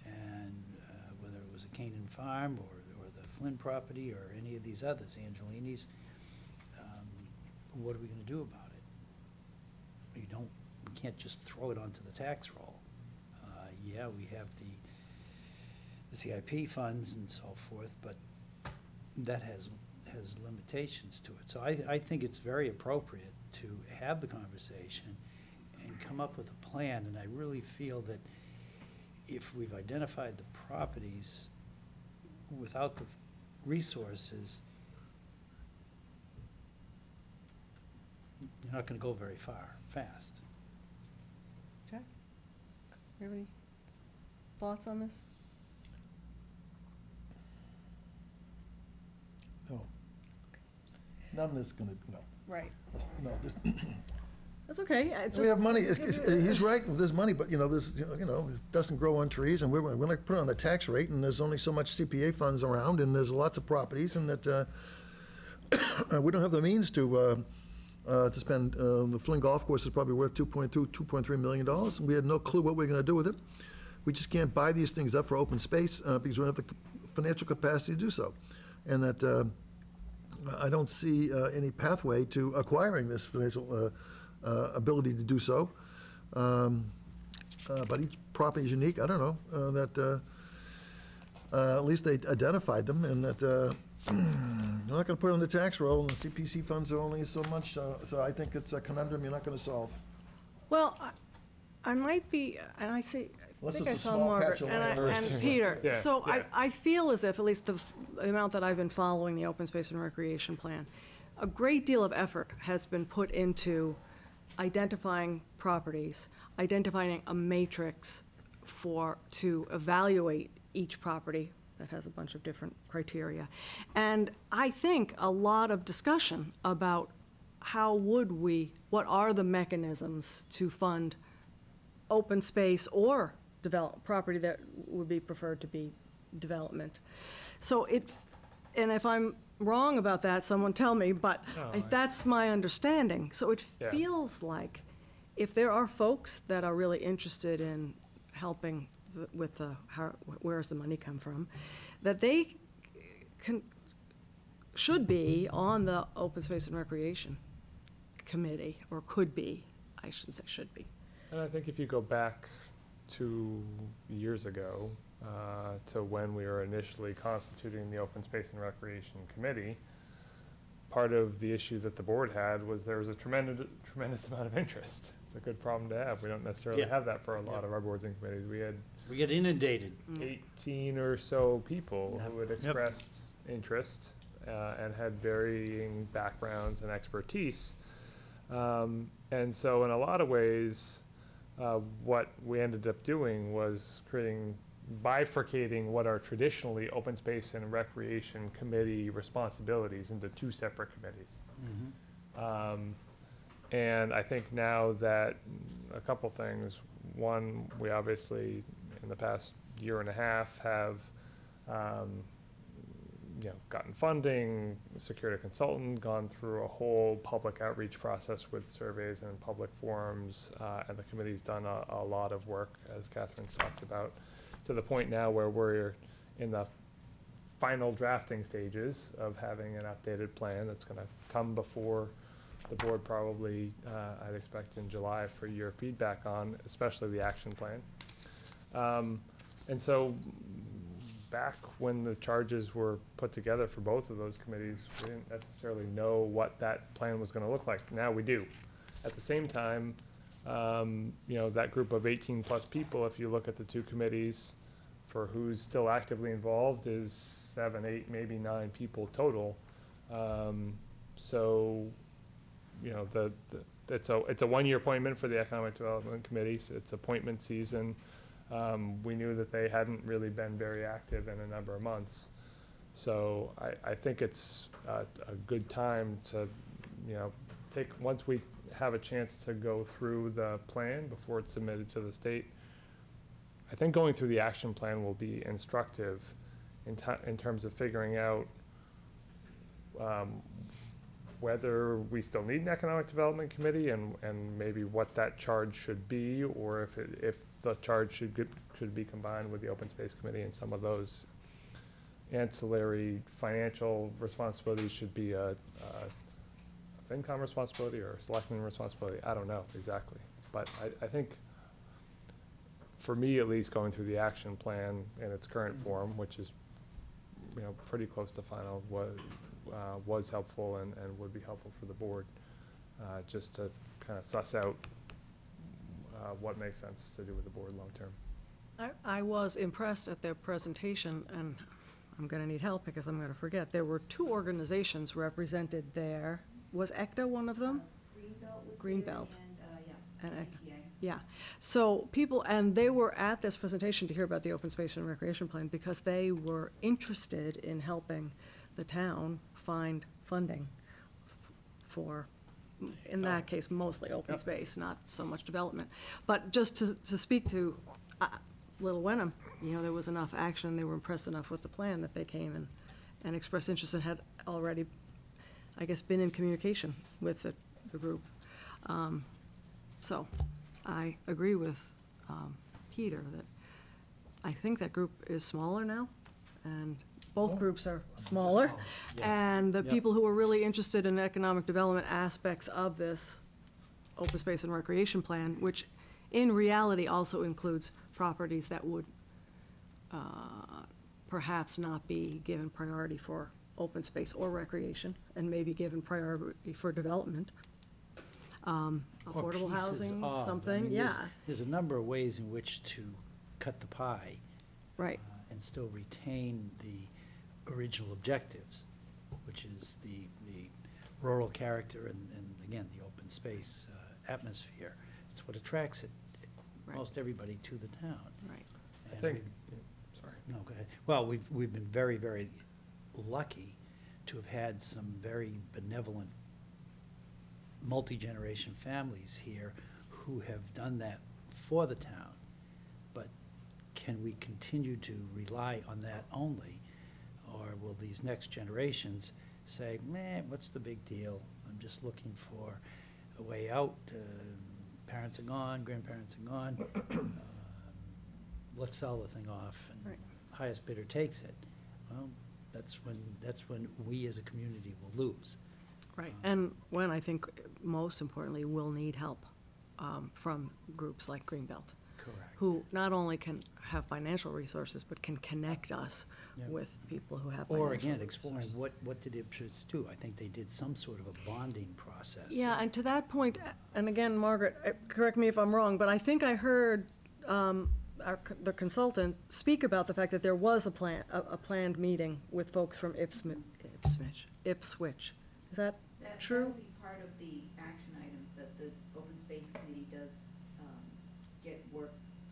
and whether it was a Canaan Farm or the Flynn property or any of these others, Angelini's, what are we gonna do about it? We can't just throw it onto the tax roll. Yeah, we have the CIP funds and so forth, but that has limitations to it. So I think it's very appropriate to have the conversation and come up with a plan, and I really feel that if we've identified the properties without the resources, you're not gonna go very fast.
Jack, you have any thoughts on this?
No. None that's gonna,
Right.
this.
That's okay.
We have money, he's right, there's money, but, there's, it doesn't grow on trees, and we're gonna put it on the tax rate, and there's only so much CPA funds around, and there's lots of properties, and that, we don't have the means to spend, the Flynn Golf Course is probably worth $2.3 million, and we had no clue what we were gonna do with it. We just can't buy these things up for open space, because we don't have the financial capacity to do so. And that, I don't see any pathway to acquiring this financial ability to do so. But each property is unique. I don't know, at least they identified them, and that you're not going to put it on the tax roll, and the CPC funds are only so much, so I think it's a conundrum you're not going to solve.
Well, I might be, and I see, I
Unless
think I
it's a
saw
small
Margaret
patch of
and
land.
and Peter.
Yeah,
So
yeah.
I feel as if, at least the amount that I've been following the open space and recreation plan, a great deal of effort has been put into identifying properties, identifying a matrix to evaluate each property that has a bunch of different criteria. And I think a lot of discussion about what are the mechanisms to fund open space or property that would be preferred to be development. So and if I'm wrong about that, someone tell me, but that's my understanding. So it
Yeah.
feels like if there are folks that are really interested in helping with where's the money come from, that they should be on the Open Space and Recreation Committee, or could be, I shouldn't say should be.
And I think if you go back 2 years ago, to when we were initially constituting the Open Space and Recreation Committee, part of the issue that the board had was there was a tremendous amount of interest. It's a good problem to have. We don't necessarily
Yeah.
have that for a lot of our boards and committees. We had
We get inundated.
18 or so people
Yep.
who had expressed interest and had varying backgrounds and expertise. And so in a lot of ways, what we ended up doing was bifurcating what are traditionally open space and recreation committee responsibilities into 2 separate committees. And I think now that a couple things. One, we obviously in the past year and a half have gotten funding, secured a consultant, gone through a whole public outreach process with surveys and public forums, and the committee's done a lot of work, as Catherine's talked about, to the point now where we're in the final drafting stages of having an updated plan that's going to come before the board probably, I'd expect in July, for your feedback on, especially the action plan. And so back when the charges were put together for both of those committees, we didn't necessarily know what that plan was going to look like. Now we do. At the same time, that group of 18-plus people, if you look at the 2 committees, for who's still actively involved, is 7, 8, maybe 9 people total. So, it's a 1-year appointment for the Economic Development Committee. So it's appointment season. We knew that they hadn't really been very active in a number of months. So I think it's a good time to, once we have a chance to go through the plan before it's submitted to the state, I think going through the action plan will be instructive in terms of figuring out whether we still need an economic development committee and maybe what that charge should be, or if the charge should be combined with the open space committee, and some of those ancillary financial responsibilities should be a FinCom responsibility or a selectman responsibility. I don't know exactly, but I think for me at least, going through the action plan in its current form, which is pretty close to final, was helpful and would be helpful for the board, just to kind of suss out what makes sense to do with the board long term.
I was impressed at their presentation, and I'm going to need help because I'm going to forget. There were 2 organizations represented there. Was ECTA one of them? Greenbelt. And ECTA. Yeah. So they were at this presentation to hear about the open space and recreation plan because they were interested in helping the town find funding for, in that case, mostly open space, not so much development. But just to speak to Little Wenham, there was enough action, they were impressed enough with the plan that they came and expressed interest and had already, I guess, been in communication with the group. So I agree with Peter that I think that group is smaller now, and both groups are smaller. And the people who are really interested in economic development aspects of this open space and recreation plan, which in reality also includes properties that would perhaps not be given priority for open space or recreation, and maybe given priority for development.
Or
Affordable
pieces
housing,
of. I
something,
mean,
yeah,
There's a number of ways in which to cut the pie.
right.
And still retain the original objectives, which is the rural character and again, the open space atmosphere. It's what attracts
Right.
most everybody to the town.
Right.
I
And
think,
we've-
sorry.
No, go ahead. Well, we've been very, very lucky to have had some very benevolent multi-generation families here who have done that for the town. But can we continue to rely on that only? Or will these next generations say, meh, what's the big deal? I'm just looking for a way out. Parents are gone, grandparents are gone. Let's sell the thing off and
Right.
highest bidder takes it. Well, that's when we as a community will lose.
Right, and when I think, most importantly, we'll need help from groups like Greenbelt,
Correct.
who not only can have financial resources, but can connect us
Yeah.
with people who have financial
Or again,
resources.
exploring what did Ipswich do? I think they did some sort of a bonding process.
Yeah, and to that point, and again, Margaret, correct me if I'm wrong, but I think I heard the consultant speak about the fact that there was a planned meeting with folks from Ipswich. Is that true?
That will be part of the action items that the Open Space Committee does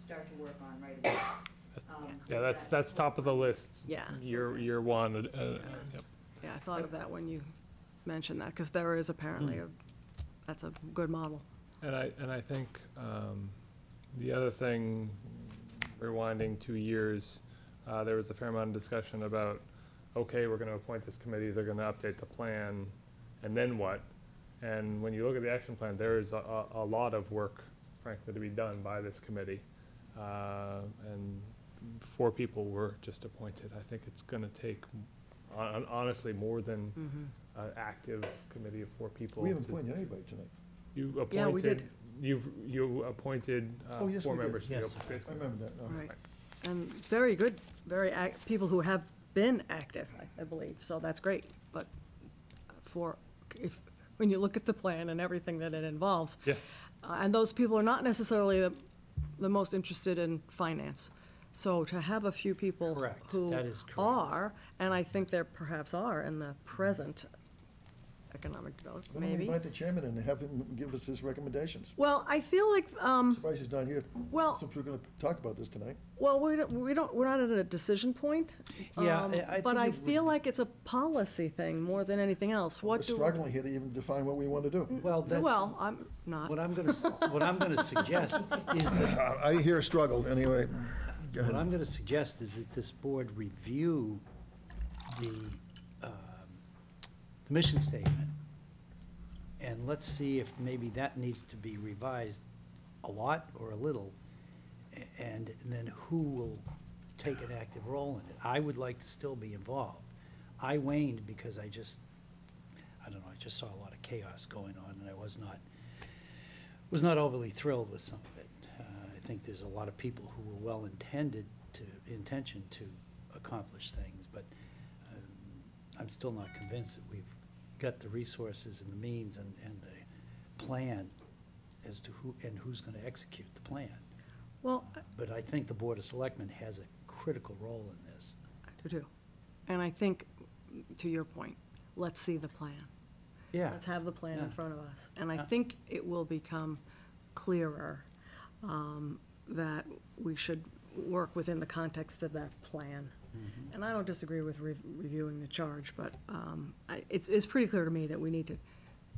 start to work on right away.
Yeah, that's top of the list.
Yeah.
Year one, yep.
Yeah, I thought of that when you mentioned that, because there is apparently that's a good model.
And I think the other thing, rewinding 2 years, there was a fair amount of discussion about, okay, we're gonna appoint this committee, they're gonna update the plan, and then what? And when you look at the action plan, there is a lot of work, frankly, to be done by this committee. And 4 people were just appointed. I think it's gonna take, honestly, more than an active committee of 4 people.
We haven't
to-
appointed anybody tonight.
You
Yeah, we
appointed,
did.
you appointed
Oh, yes,
4
we did.
members to the
Yes.
open space.
I remember that, no.
Right. And very good, people who have been active, I believe, so that's great. But when you look at the plan and everything that it involves,
Yeah.
and those people are not necessarily the most interested in finance. So to have a few people
Correct.
who
That is correct.
are, and I think there perhaps are in the present economic development,
Why don't we
maybe.
invite the chairman and have him give us his recommendations?
Well, I feel like,
Surprised he's not here,
well,
since we're gonna talk about this tonight.
well, we're not at a decision point.
Yeah, I
But
think
I
it would
feel
be-
like it's a policy thing more than anything else.
We're
What do?
struggling here to even define what we want to do.
Well, that's,
Well, I'm not.
what I'm gonna suggest is that
I hear a struggle, anyway. Go
What
ahead.
I'm going to suggest is that this board review the mission statement, and let's see if maybe that needs to be revised a lot or a little, and then who will take an active role in it. I would like to still be involved. I waned because I just saw a lot of chaos going on, and I was not overly thrilled with some of it. I think there's a lot of people who were well-intentioned to accomplish things, but I'm still not convinced that we've got the resources and the means and the plan as to who's going to execute the plan.
Well,
But I think the Board of Selectmen has a critical role in this.
I do too. And I think, to your point, let's see the plan.
Yeah.
Let's have the plan in
Yeah.
front of us. And I
Yeah.
think it will become clearer that we should work within the context of that plan.
Mm-hmm.
And I don't disagree with reviewing the charge, but it's pretty clear to me that we need to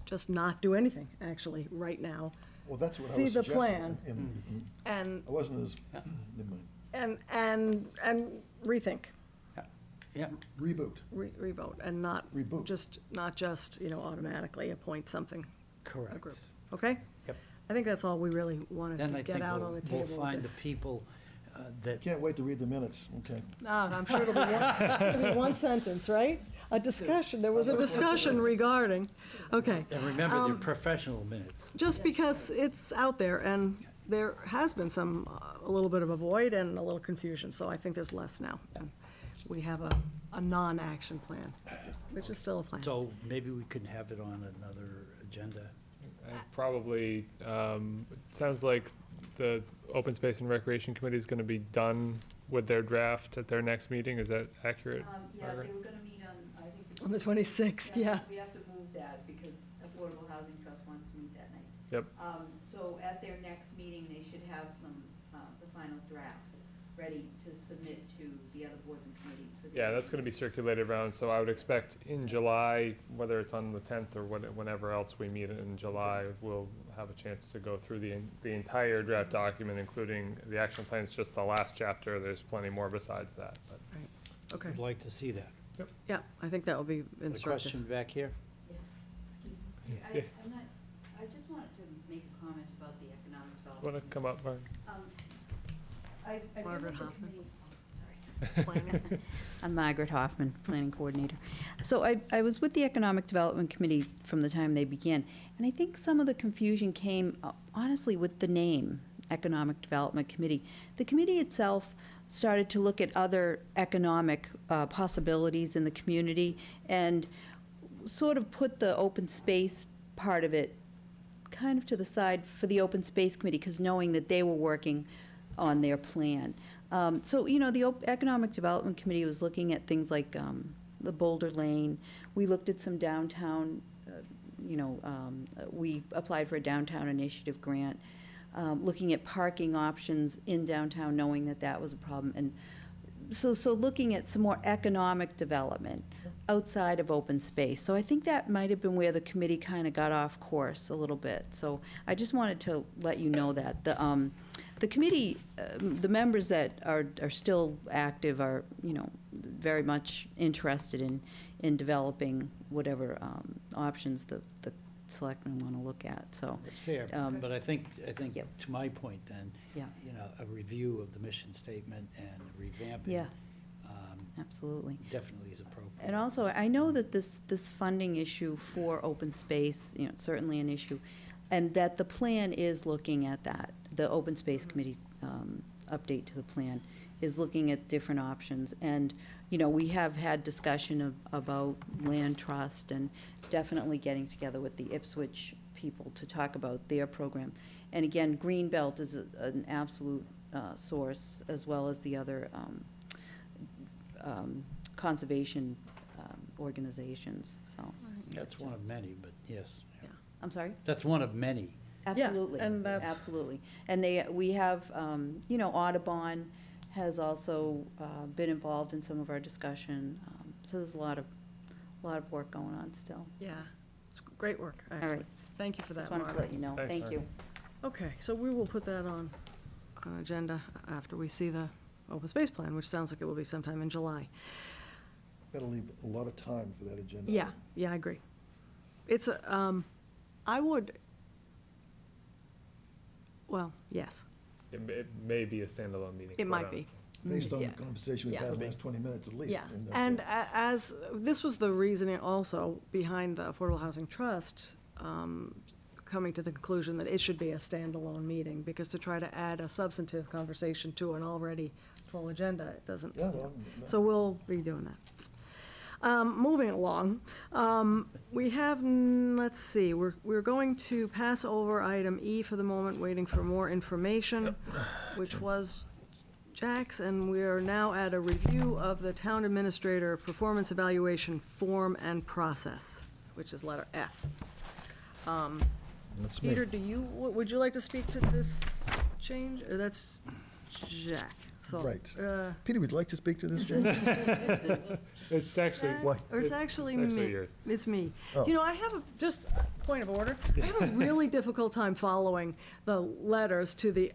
just not do anything, actually, right now.
Well, that's what I
See
was
the
suggesting.
plan. And,
I wasn't as, never mind.
and rethink,
Yeah,
Reboot.
revote, and not
Reboot.
just, automatically appoint something, a
correct.
group, okay?
Yep.
I think that's all we really wanted
Then
to
I
get
think
out on the table
we'll
with
find the
this.
people that,
Can't wait to read the minutes, okay.
I'm sure it'll be one sentence, right? A discussion, there was a discussion regarding, okay.
and remember, they're professional minutes.
Just because it's out there, and there has been a little bit of a void and a little confusion, so I think there's less now. And we have a non-action plan, which is still a plan.
So maybe we could have it on another agenda.
Probably, it sounds like the Open Space and Recreation Committee is going to be done with their draft at their next meeting. Is that accurate?
Yeah, they
Margaret?
were gonna meet on, I think.
On the 26th, yeah.
We have to move that because Affordable Housing Trust wants to meet that night.
Yep.
So at their next meeting, they should have the final drafts ready to submit to the other boards and committees for the.
Yeah, that's going to be circulated around, so I would expect in July, whether it's on the 10th or whenever else we meet in July, we'll have a chance to go through the entire draft document, including the action plan. It's just the last chapter. There's plenty more besides that, but.
Okay,
I'd like to see that.
yeah, I think that will be
A
instructive.
question back here?
Yeah, excuse me.
Yeah.
I just wanted to make a comment about the economic
Want
development.
to come up, Mark?
I've been
Margaret
with the
Hoffman.
committee- I'm Margaret Hoffman, Planning Coordinator. So I was with the Economic Development Committee from the time they began, and I think some of the confusion came, honestly, with the name, Economic Development Committee. The committee itself started to look at other economic possibilities in the community and sort of put the open space part of it kind of to the side for the Open Space Committee, because knowing that they were working on their plan. So, you know, the Economic Development Committee was looking at things like the Boulder Lane. We looked at some downtown, we applied for a downtown initiative grant, looking at parking options in downtown, knowing that that was a problem. And so looking at some more economic development outside of open space. So I think that might have been where the committee kind of got off course a little bit. So I just wanted to let you know that. The committee, the members that are still active are, very much interested in developing whatever options the selectmen want to look at, so.
It's fair, but I think,
Yep.
to my point then,
Yeah.
a review of the mission statement and revamping.
Yeah. Absolutely.
Definitely is appropriate.
And also, I know that this funding issue for open space, it's certainly an issue, and that the plan is looking at that. The Open Space Committee's update to the plan is looking at different options. And, we have had discussion about land trust and definitely getting together with the Ipswich people to talk about their program. And again, Greenbelt is an absolute source, as well as the other conservation organizations, so.
That's one of many, but yes.
Yeah.
I'm sorry?
That's one of many.
Absolutely.
and that's-
Absolutely. And we have, Audubon has also been involved in some of our discussion. So there's a lot of work going on still.
Yeah, it's great work,
All
actually.
right.
Thank you for that,
Just wanted to
Margaret.
let you know.
Thanks,
Thank you.
Margaret.
Okay, so we will put that on an agenda after we see the open space plan, which sounds like it will be sometime in July.
Got to leave a lot of time for that agenda.
Yeah, I agree. It's I would, well, yes,
It may be a standalone meeting.
it
quite
might be.
honestly.
Based on the
Yeah.
conversation we've
Yeah.
had in the last 20 minutes at least.
Yeah, and as, this was the reasoning also behind the Affordable Housing Trust coming to the conclusion that it should be a standalone meeting, because to try to add a substantive conversation to an already full agenda, it doesn't.
Yeah, well,
So we'll be doing that. Moving along, we have, let's see, we're going to pass over item E for the moment, waiting for more information, which was Jack's, and we are now at a review of the town administrator performance evaluation form and process, which is letter F.
That's me.
Peter, would you like to speak to this change? Or that's Jack, so.
Right. Peter, would you like to speak to this, Jim?
It's actually.
Jack?
Why?
Or it's actually
It's actually
me?
yours.
It's me.
Oh.
I have just a point of order. I have a really difficult time following the letters to the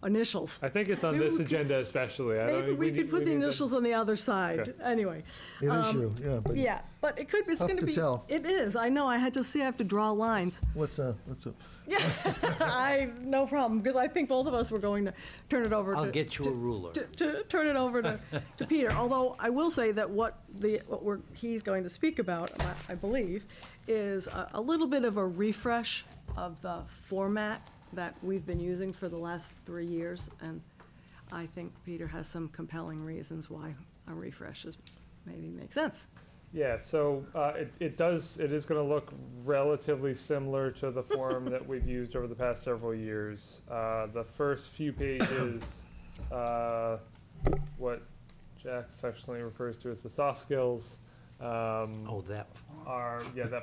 initials.
I think it's on
Maybe
this
we could-
agenda especially. I don't
Maybe
think
we could put the
need to-
initials on the other side.
Okay.
Anyway.
It is you, yeah, but
Yeah, but it's
Tough
gonna
to
be.
tell.
It is, I know, I have to draw lines.
what's up?
Yeah, no problem, because I think both of us were going to turn it over to.
I'll get you a ruler.
To turn it over to Peter, although I will say that what he's going to speak about, I believe, is a little bit of a refresh of the format that we've been using for the last 3 years, and I think Peter has some compelling reasons why a refresh is, maybe makes sense.
Yeah, so it is going to look relatively similar to the form that we've used over the past several years. The first few pages, what Jack affectionately refers to as the soft skills,
Oh, that form.
that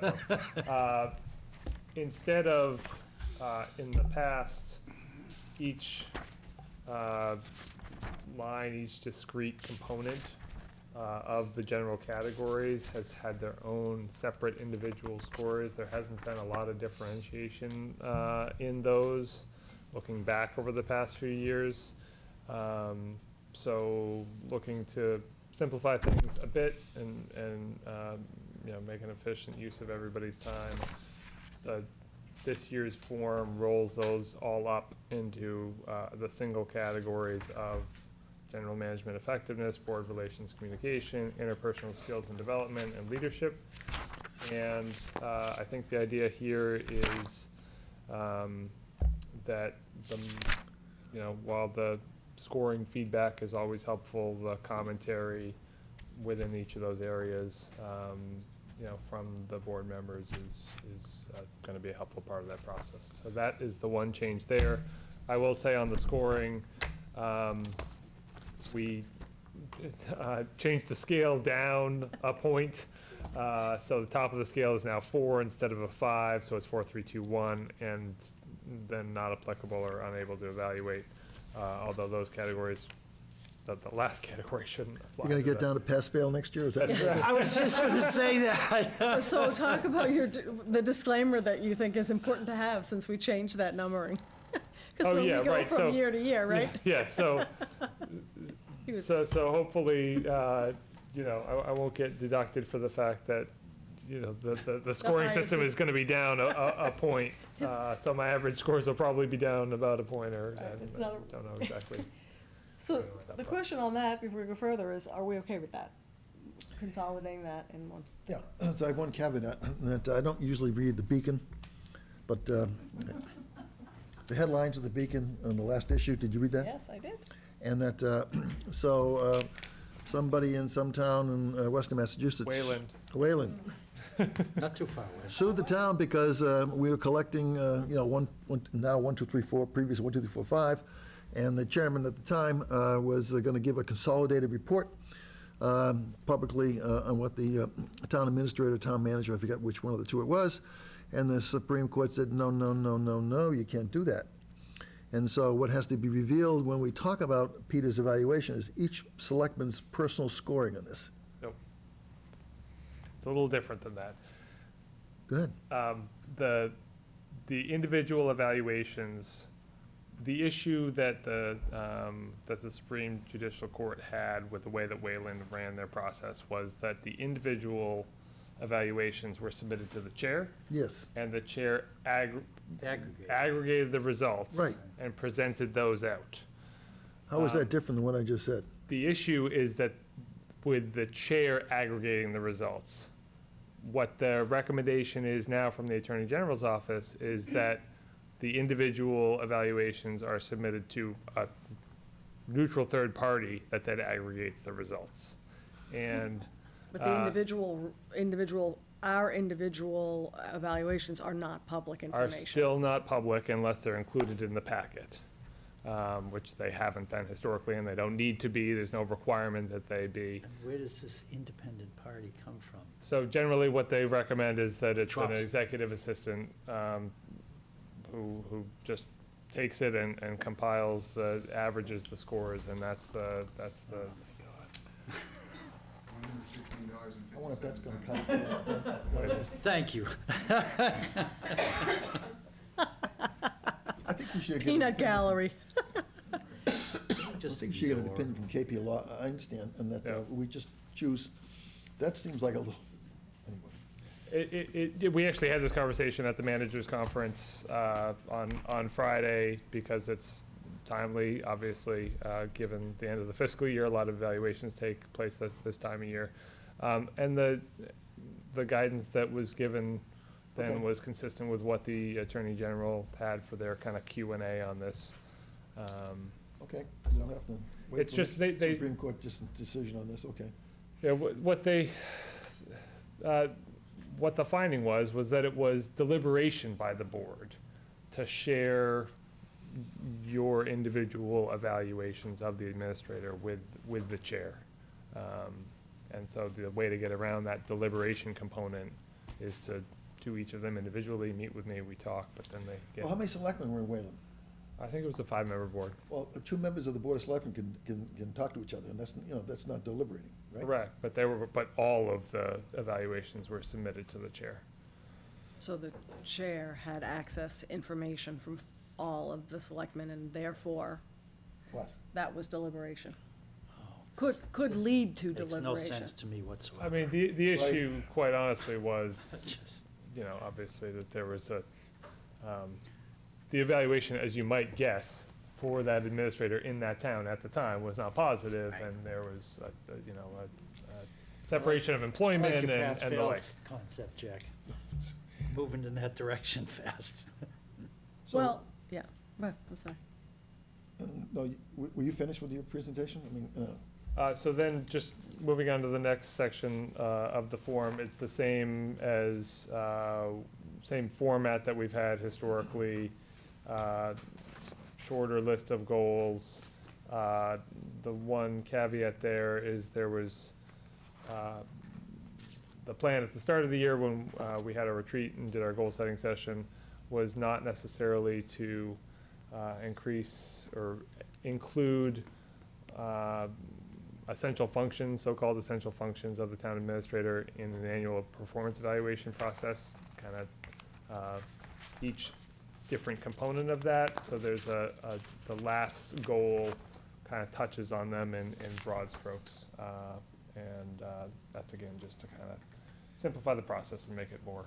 form. Instead of in the past, each line, each discrete component of the general categories has had their own separate individual scores. There hasn't been a lot of differentiation in those, looking back over the past few years. So looking to simplify things a bit and make an efficient use of everybody's time. This year's form rolls those all up into the single categories of general management effectiveness, board relations communication, interpersonal skills and development, and leadership. And I think the idea here is that while the scoring feedback is always helpful, the commentary within each of those areas, from the board members is going to be a helpful part of that process. So that is the one change there. I will say on the scoring, we changed the scale down a point. So the top of the scale is now 4 instead of a 5, so it's 4, 3, 2, 1, and then not applicable or unable to evaluate, although those categories, the last category shouldn't apply.
You're going to get down to pass-fail next year? Is that
I was just going to say that.
So talk about the disclaimer that you think is important to have since we changed that numbering. Because when we go from year to year, right?
Yeah, so hopefully, I won't get deducted for the fact that, the scoring system is going to be down a point. So my average scores will probably be down about a pointer, and I don't know exactly.
So the question on that, before we go further, is are we okay with that? Consolidating that in one?
Yeah, so I have one caveat, that I don't usually read the Beacon, but the headlines of the Beacon on the last issue, did you read that?
Yes, I did.
And that, somebody in some town in western Massachusetts. Wayland.
Not too far away.
Sued the town because we were collecting, now 1, 2, 3, 4, previous 1, 2, 3, 4, 5. And the chairman at the time was going to give a consolidated report publicly on what the town administrator, town manager, I forget which one of the two it was. And the Supreme Court said, no, no, no, no, no, you can't do that. And so what has to be revealed when we talk about Peter's evaluation is each selectman's personal scoring on this.
Nope. It's a little different than that.
Go ahead.
The individual evaluations, the issue that the Supreme Judicial Court had with the way that Wayland ran their process was that the individual evaluations were submitted to the chair.
Yes.
And the chair aggregated the results.
Right.
And presented those out.
How is that different than what I just said?
The issue is that with the chair aggregating the results, what the recommendation is now from the Attorney General's office is that the individual evaluations are submitted to a neutral third party that then aggregates the results. And
But the our individual evaluations are not public
are
information.
still not public unless they're included in the packet, which they haven't been historically, and they don't need to be. There's no requirement that they be.
And where does this independent party come from?
So generally what they recommend is that it's an
Trust.
executive assistant who just takes it and compiles the averages, the scores, and that's the.
I wonder if that's going to cut.
Thank you.
I think we should get.
Peanut gallery.
I think she got an opinion from KP Law, I understand, and that we just choose, that seems like a little, anyway.
We actually had this conversation at the managers' conference on Friday because it's timely, obviously, given the end of the fiscal year. A lot of evaluations take place at this time of year. And the guidance that was given then
Okay.
was consistent with what the Attorney General had for their kind of Q&A on this.
Okay, we'll have to wait
It's
for
just
the
they-
Supreme Court decision on this, okay.
Yeah, what they, what the finding was that it was deliberation by the board to share your individual evaluations of the administrator with the chair. And so the way to get around that deliberation component is to do each of them individually, meet with me, we talk, but then they
Well, how
get,
many selectmen were in Wayland?
I think it was a 5-member board.
Well, 2 members of the Board of Selectmen can talk to each other, and that's, that's not deliberating, right?
Correct, but all of the evaluations were submitted to the chair.
So the chair had access to information from all of the selectmen, and therefore,
What?
that was deliberation.
Oh,
Could lead to
Makes no
deliberation.
sense to me whatsoever.
I mean, the issue, quite honestly, was,
Just-
obviously that there was the evaluation, as you might guess, for that administrator in that town at the time was not positive, and there was, a separation of
I
employment
like your
and the like.
pass-fail concept, Jack. Moving in that direction fast.
So-
Well, yeah, but, I'm sorry.
No, were you finished with your presentation? I mean,
So then, just moving on to the next section of the form, it's the same as, same format that we've had historically, shorter list of goals. The one caveat there is there was the plan at the start of the year when we had a retreat and did our goal-setting session was not necessarily to increase or include essential functions, so-called essential functions of the town administrator in an annual performance evaluation process, kind of each different component of that. So there's the last goal kind of touches on them in broad strokes. And that's, again, just to kind of simplify the process and make it more.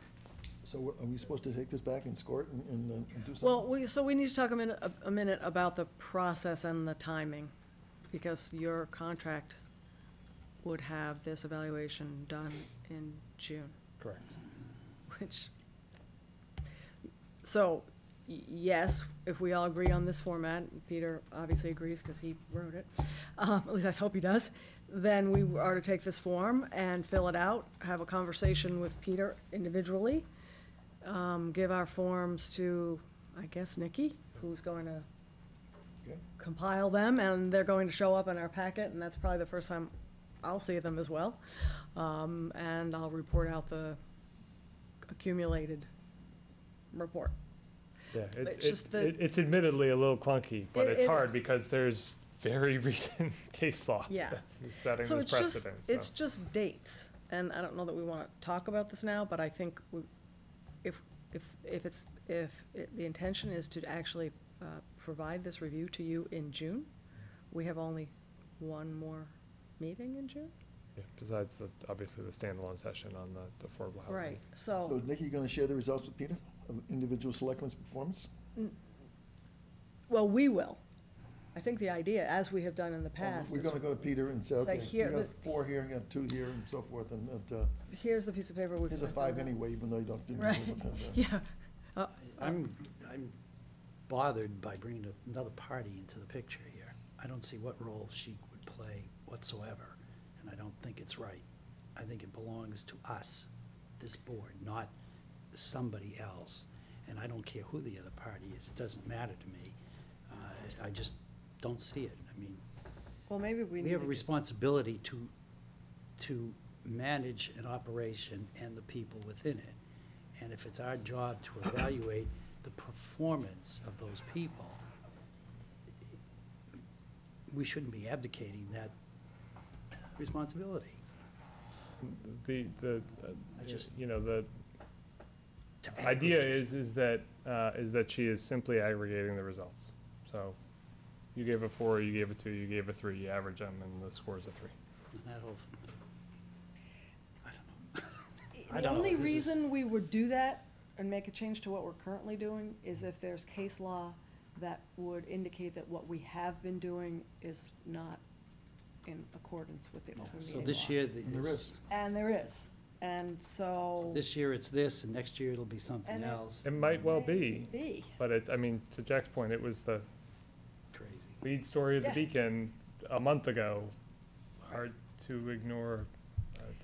so are we supposed to take this back and score it and do something?
Well, we need to talk a minute about the process and the timing, because your contract would have this evaluation done in June,
Correct.
which, so, yes, if we all agree on this format, Peter obviously agrees because he wrote it, at least I hope he does, then we are to take this form and fill it out, have a conversation with Peter individually, give our forms to, I guess, Nikki, who's going to
Okay.
compile them, and they're going to show up in our packet, and that's probably the first time I'll see them as well. And I'll report out the accumulated report.
Yeah,
It's just the-
it's admittedly a little clunky, but it's
It
hard
is.
because there's very recent case law
Yeah.
that's setting
So
this
it's just,
precedent.
it's just dates, and I don't know that we want to talk about this now, but I think if the intention is to actually provide this review to you in June, we have only one more meeting in June?
Yeah, besides obviously the standalone session on the affordable housing.
Right,
So
so,
is Nikki going to share the results with Peter of individual selectmen's performance?
well, we will. I think the idea, as we have done in the past,
We're
is
going to go to Peter and say,
Say
okay, you
here,
got
the-
4 here, you got 2 here, and so forth, and
here's the piece of paper.
here's a 5 anyway, even though you didn't
Right.
deserve it.
Yeah,
I'm bothered by bringing another party into the picture here. I don't see what role she would play whatsoever, and I don't think it's right. I think it belongs to us, this board, not somebody else. And I don't care who the other party is, it doesn't matter to me. I just don't see it. I mean,
well, maybe we
we
need
have a
to,
responsibility to manage an operation and the people within it. And if it's our job to evaluate the performance of those people, we shouldn't be abdicating that responsibility.
The
I just-
the
To
idea
aggregate.
is that she is simply aggregating the results. So you gave a 4, you gave a 2, you gave a 3, you average them, and the score's a 3.
And that whole, I don't know. I
the
don't know.
only
This is-
reason we would do that and make a change to what we're currently doing is if there's case law that would indicate that what we have been doing is not in accordance with the open
So
meeting
this
law.
year,
And there is.
And there is. And so.
This year it's this, and next year it'll be something
And
else.
It might well be,
Be.
but I mean, to Jack's point, it was the
Crazy.
lead story of the
Yeah.
Beacon a month ago. Hard to ignore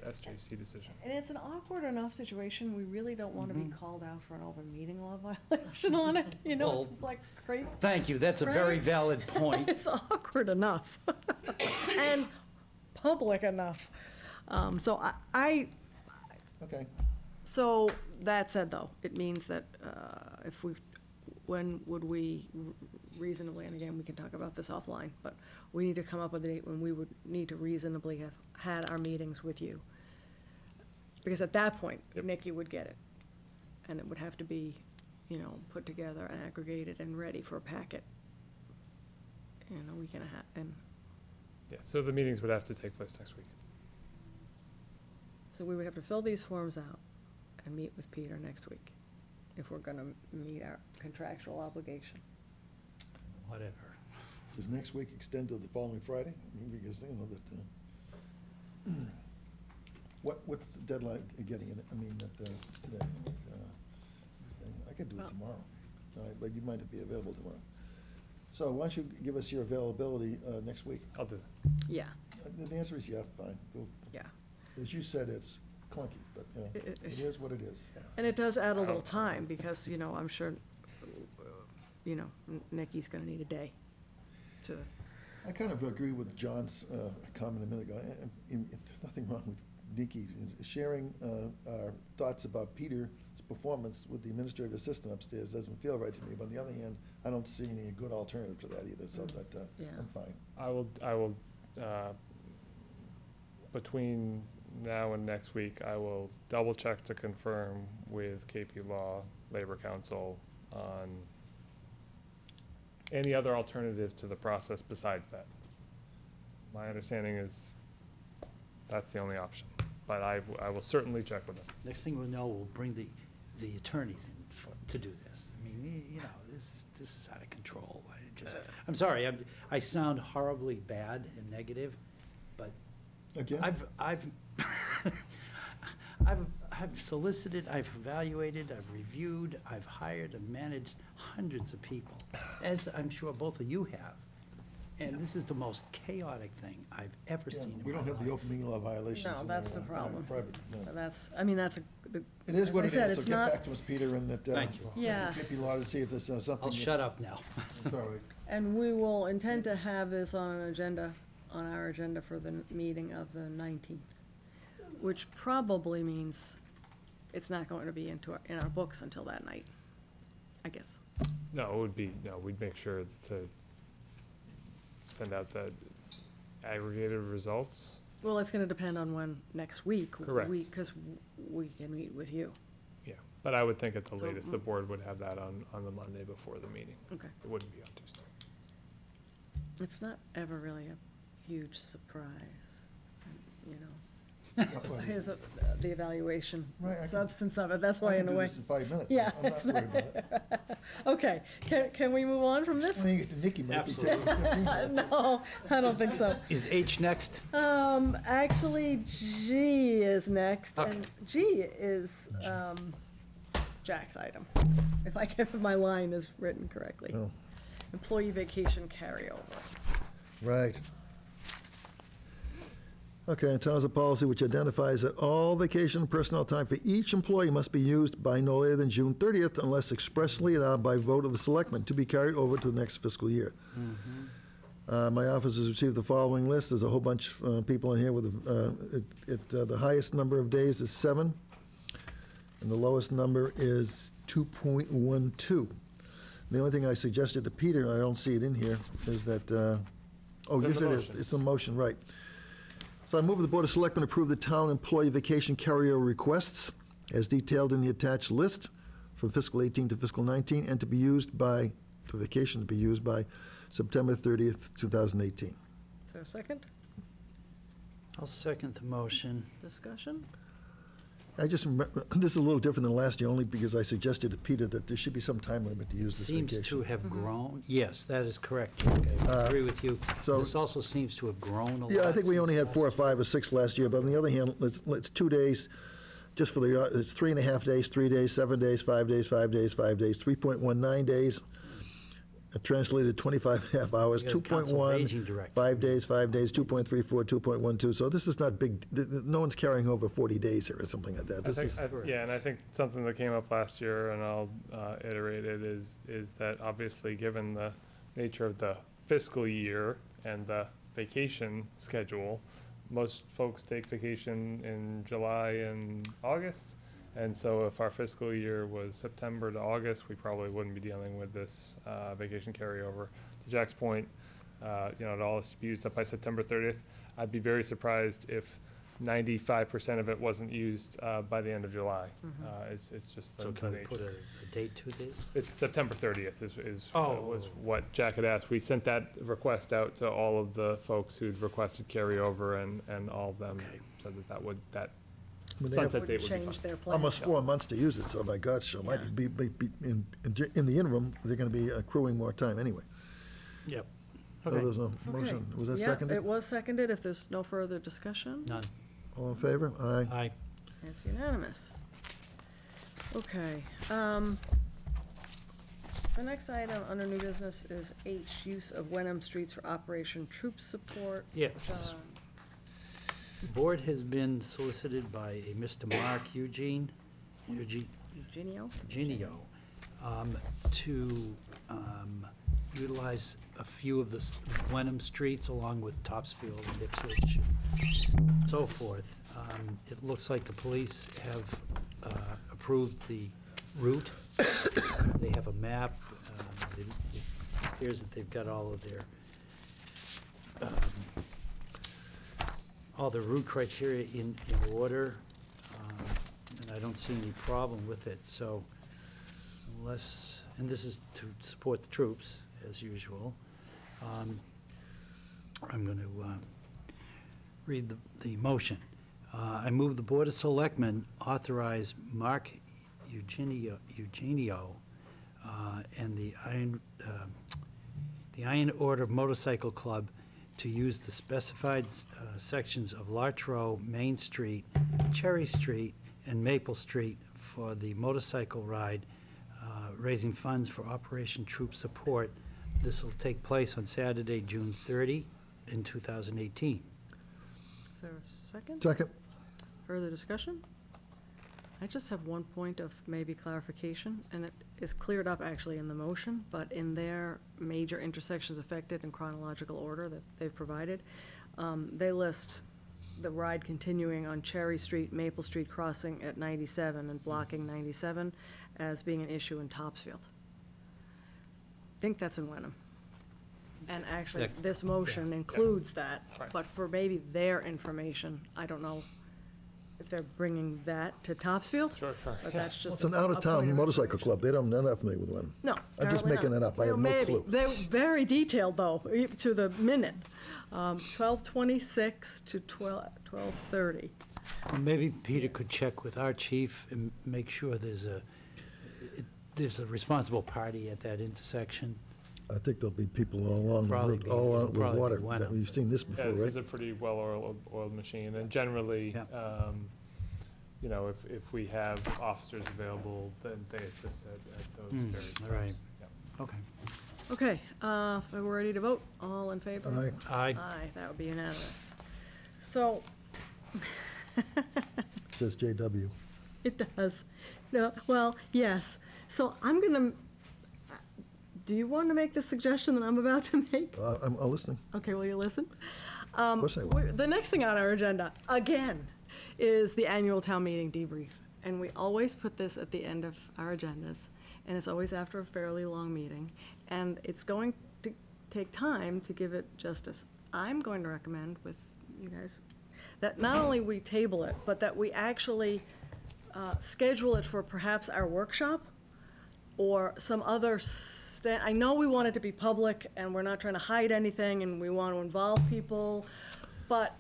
a SJC decision.
And it's an awkward enough situation, we really don't want to be called out for an open meeting law violation on it, you know, it's
Well,
like great.
Thank you, that's a very
Right?
valid point.
It's awkward enough and public enough. So
Okay.
so that said though, it means that when would we reasonably, and again, we can talk about this offline, but we need to come up with a date when we would need to reasonably have had our meetings with you. Because at that point,
Yep.
Nikki would get it. And it would have to be, you know, put together and aggregated and ready for a packet in a week and a half, and
Yeah, so the meetings would have to take place next week.
so we would have to fill these forms out and meet with Peter next week if we're gonna meet our contractual obligation.
Whatever.
Does next week extend to the following Friday? I mean, because, you know, that, what's the deadline you're getting it, I mean, today? I could do it
Well-
tomorrow, but you might not be available tomorrow. So why don't you give us your availability next week?
I'll do that.
Yeah,
The answer is yeah, fine.
yeah.
As you said, it's clunky, but, you know,
It-
it is what it is.
And it does add a little time, because, you know, I'm sure, you know, Nikki's gonna need a day to,
I kind of agree with John's comment a minute ago. There's nothing wrong with Nikki sharing our thoughts about Peter's performance with the administrative assistant upstairs. Doesn't feel right to me, but on the other hand, I don't see any good alternative to that either, so that,
Yeah.
I'm fine.
I will, between now and next week, I will double check to confirm with KP Law, Labor Council on any other alternatives to the process besides that. My understanding is that's the only option, but I will certainly check with them.
Next thing we'll know, we'll bring the attorneys in to do this. I mean, you know, this is out of control. I'm sorry, I sound horribly bad and negative, but
Again?
I've solicited, I've evaluated, I've reviewed, I've hired and managed hundreds of people, as I'm sure both of you have. And this is the most chaotic thing I've ever
Yeah,
seen in
we
my
don't have the
life.
open meeting law violations.
No,
in
that's
our,
the problem.
private, no.
but that's, I mean, that's
It is
as
what
I
it
said,
is, so
it's
get
not-
back to us, Peter, and that.
Thank you.
Yeah.
KP Law to see if there's something.
I'll shut up now.
Sorry.
And we will intend to have this on an agenda, on our agenda for the meeting of the 19th, which probably means it's not going to be in our books until that night, I guess.
No, it would be, no, we'd make sure to send out the aggregated results.
Well, it's gonna depend on when next week.
Correct.
Because we can meet with you.
Yeah, but I would think at the
So,
latest, the board would have that on the Monday before the meeting.
Okay.
It wouldn't be on Tuesday.
It's not ever really a huge surprise, you know. Here's the evaluation,
Right, I can-
substance of it, that's
I
why
can
in a
do
way.
this in 5 minutes.
Yeah,
I'm not
it's
worried about it.
Okay, can we move on from this?
Explaining it to Nikki might be taking
Absolutely.
15 minutes.
No, I don't think so.
Is H next?
Actually, G is next,
Okay.
and G is, Jack's item, if my line is written correctly.
Oh,
Employee vacation carryover.
right. Okay, and tells a policy which identifies that all vacation personnel time for each employee must be used by no later than June 30th unless expressly allowed by vote of the selectmen to be carried over to the next fiscal year. My office has received the following list. There's a whole bunch of people in here with, the highest number of days is 7, and the lowest number is 2.12. The only thing I suggested to Peter, and I don't see it in here, is that, oh,
It's
yes,
in the
it is.
motion.
It's a motion, right. So I move the Board of Selectmen approve the town employee vacation carryover requests as detailed in the attached list for fiscal 18 to fiscal 19, and to be used by, for vacation to be used by September 30th, 2018.
Is there a second
I'll second the motion.
discussion?
I just remember, this is a little different than last year, only because I suggested to Peter that there should be some time limit to use this
Seems
vacation.
to have grown, yes, that is correct. Okay, I agree with you.
so-
This also seems to have grown a lot.
Yeah, I think we
since
only had
last
4 or 5 or 6 last year, but on the other hand, it's 2 days just for the, it's 3.5 days, 3 days, 7 days, 5 days, 5 days, 5 days, 3.19 days, translated 25.5 hours,
You got a council of
2.1,
aging director.
5 days, 5 days, 2.34, 2.12. So this is not big, no one's carrying over 40 days here or something like that. This is,
Yeah, and I think something that came up last year, and I'll iterate it, is that obviously, given the nature of the fiscal year and the vacation schedule, most folks take vacation in July and August. And so if our fiscal year was September to August, we probably wouldn't be dealing with this vacation carryover. To Jack's point, it all has to be used up by September 30th. I'd be very surprised if 95% of it wasn't used by the end of July. It's just the
So can we
nature.
put a date to this?
It's September 30th was
Oh.
what Jack had asked. We sent that request out to all of the folks who'd requested carryover, and all of them
Okay.
said that
I mean, they have
sunset date
Would
would be
change
fine.
their plan.
almost 4 months to use it, so my God, so might
Yeah.
be, in the interim, they're going to be accruing more time anyway.
Yep.
So
Okay.
there's a motion, was that
Yeah,
seconded?
it was seconded. If there's no further discussion,
None.
All in favor? Aye.
Aye.
it's unanimous. Okay. The next item under new business is H, use of Wenham streets for Operation Troop Support.
Yes.
John.
The board has been solicited by a Mr. Mark Eugenio,
Eugenio?
to utilize a few of the Wenham streets along with Topsfield and Ipswich and so forth. It looks like the police have approved the route. They have a map. It appears that they've got all of their route criteria in order, and I don't see any problem with it, so unless, and this is to support the troops, as usual. I'm going to read the motion. I move the Board of Selectmen authorize Mark Eugenio and the Iron Order Motorcycle Club to use the specified sections of Larch Row, Main Street, Cherry Street, and Maple Street for the motorcycle ride, raising funds for Operation Troop Support. This will take place on Saturday, June 30, in 2018.
Is there a second?
Second?
Further discussion? I just have one point of maybe clarification, and it is cleared up actually in the motion, but in their major intersections affected in chronological order that they've provided, they list the ride continuing on Cherry Street, Maple Street crossing at 97 and blocking 97 as being an issue in Topsfield. I think that's in Wenham. And actually,
That-
this motion includes that,
Right.
but for maybe their information, I don't know if they're bringing that to Topsfield,
Sure.
but that's just.
It's an
a point
out-of-town
of
motorcycle
information.
club. They're not familiar with one.
No.
I'm just
apparently
making
not.
that up. I have no
Maybe.
clue.
They're very detailed, though, to the minute. 12:26 to 12:30.
Maybe Peter could check with our chief and make sure there's a responsible party at that intersection.
I think there'll be people all along the
Probably
route,
be-
all
it'll
along with
probably be
water.
Wenham.
We've seen this
Yeah,
before,
this
right?
is a pretty well-oiled machine, and generally,
Yeah.
if we have officers available, then they assist at those various times.
Right.
Yeah.
Okay.
Okay, if we're ready to vote, all in favor?
Aye.
Aye.
Aye, that would be unanimous. So,
It says JW.
it does. No, well, yes. So I'm gonna, do you want to make the suggestion that I'm about to make?
I'm listening.
Okay, will you listen?
Of course I will.
The next thing on our agenda, again, is the annual town meeting debrief. And we always put this at the end of our agendas, and it's always after a fairly long meeting. And it's going to take time to give it justice. I'm going to recommend with you guys that not only we table it, but that we actually schedule it for perhaps our workshop or some other, I know we want it to be public, and we're not trying to hide anything, and we want to involve people, but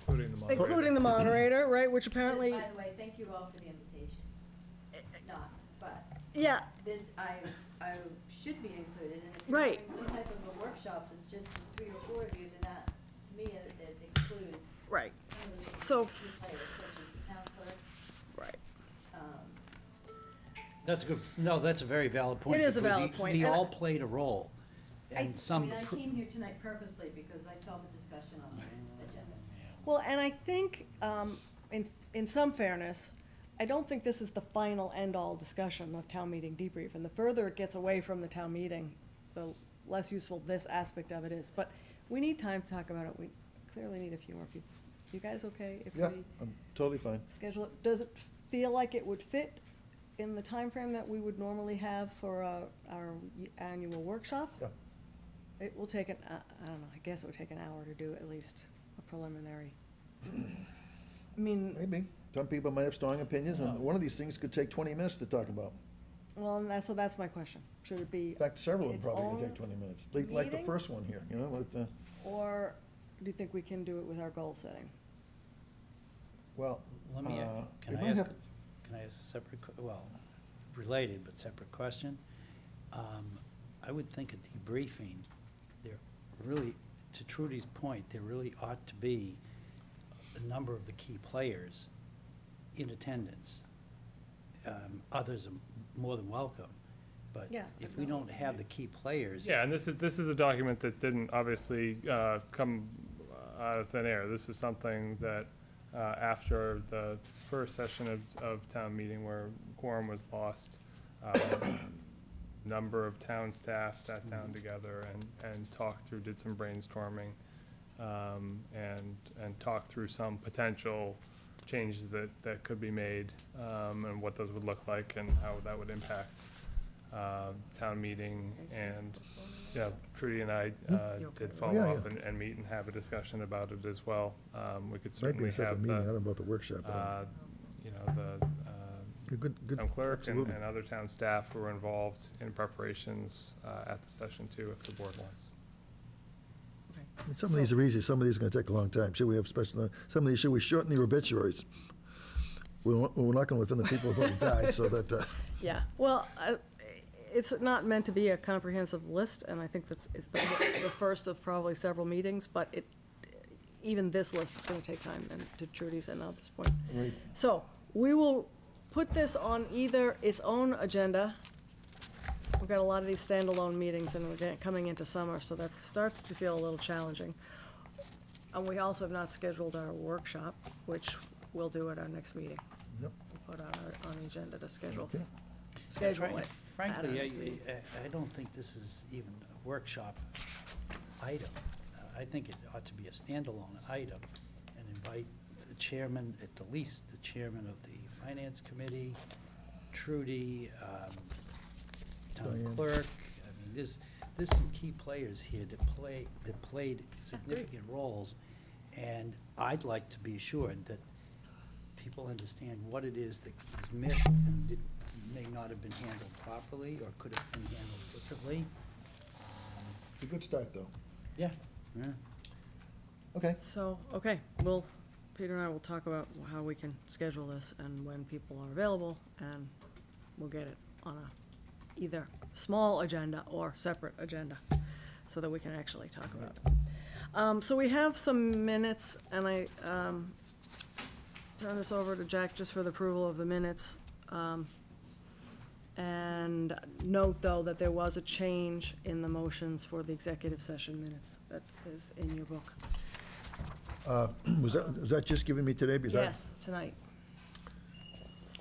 Including the moderator.
including the moderator, right, which apparently,
By the way, thank you all for the invitation. Not, but
yeah,
this, I should be included, and if
Right.
you're doing some type of a workshop that's just 3 or 4 of you, then that, to me, it excludes
right,
some of the
So
key players, such as the town clerk,
right.
That's a good, no, that's a very valid point.
It is a
because
valid point,
We
and
all played a role. And some,
I came here tonight purposely because I saw the discussion on the agenda.
Well, and I think, in some fairness, I don't think this is the final end-all discussion of town meeting debrief. And the further it gets away from the town meeting, the less useful this aspect of it is. But we need time to talk about it. We clearly need a few more people. You guys okay if
Yeah,
we
I'm totally fine.
schedule it? Does it feel like it would fit in the time frame that we would normally have for our annual workshop?
Yeah.
It will take I don't know, I guess it would take an hour to do at least a preliminary. I mean,
Maybe. Some people might have strong opinions, and one of these things could take 20 minutes to talk about.
well, and so that's my question. Should it be,
In fact, several of them
its
probably
own
could take 20 minutes, like the
meeting?
first one here, you know, with,
or do you think we can do it with our goal setting?
well,
let me,
we
can I
might
ask,
have-
can I ask a separate, well, related but separate question? I would think a debriefing, there really, to Trudy's point, there really ought to be a number of the key players in attendance. Others are more than welcome, but
Yeah,
if we don't have the key players.
Yeah, and this is a document that didn't obviously come out of thin air. This is something that after the first session of town meeting where quorum was lost, number of town staff sat down together and talked through, did some brainstorming, and talked through some potential changes that could be made, and what those would look like and how that would impact town meeting. And, yeah, Trudy and I did follow
Yeah,
up
yeah.
and meet and have a discussion about it as well. We could
might be
certainly
a separate
have
meeting, I don't
the,
know about the workshop.
you know, the
Good,
town clerk
absolutely.
and other town staff who were involved in preparations at the session too, if the board wants.
And some of these are easy, some of these are gonna take a long time. Should we have special, some of these, should we shorten the obituaries? We're not gonna offend the people who've already died, so that,
Yeah, well, it's not meant to be a comprehensive list, and I think it's the first of probably several meetings, but even this list is gonna take time, and to Trudy's and at this point.
Right.
So, we will put this on either its own agenda. We've got a lot of these standalone meetings, and we're coming into summer, so that starts to feel a little challenging. And we also have not scheduled our workshop, which we'll do at our next meeting.
Yep.
We'll put on the agenda to schedule
Okay.
it.
Frankly,
at our meeting.
I don't think this is even a workshop item. I think it ought to be a standalone item and invite the chairman, at the least, the chairman of the finance committee, Trudy, town
Diane.
clerk. I mean, there's some key players here that played significant roles. And I'd like to be assured that people understand what it is that was missed and may not have been handled properly or could have been handled differently.
It's a good start, though.
Yeah, yeah.
Okay.
So, okay, Peter and I will talk about how we can schedule this and when people are available, and we'll get it on either small agenda or separate agenda, so that we can actually talk about it. So we have some minutes, and I turn this over to Jack just for the approval of the minutes. And note, though, that there was a change in the motions for the executive session minutes that is in your book.
Was that just given me today? Because I-
Yes, tonight.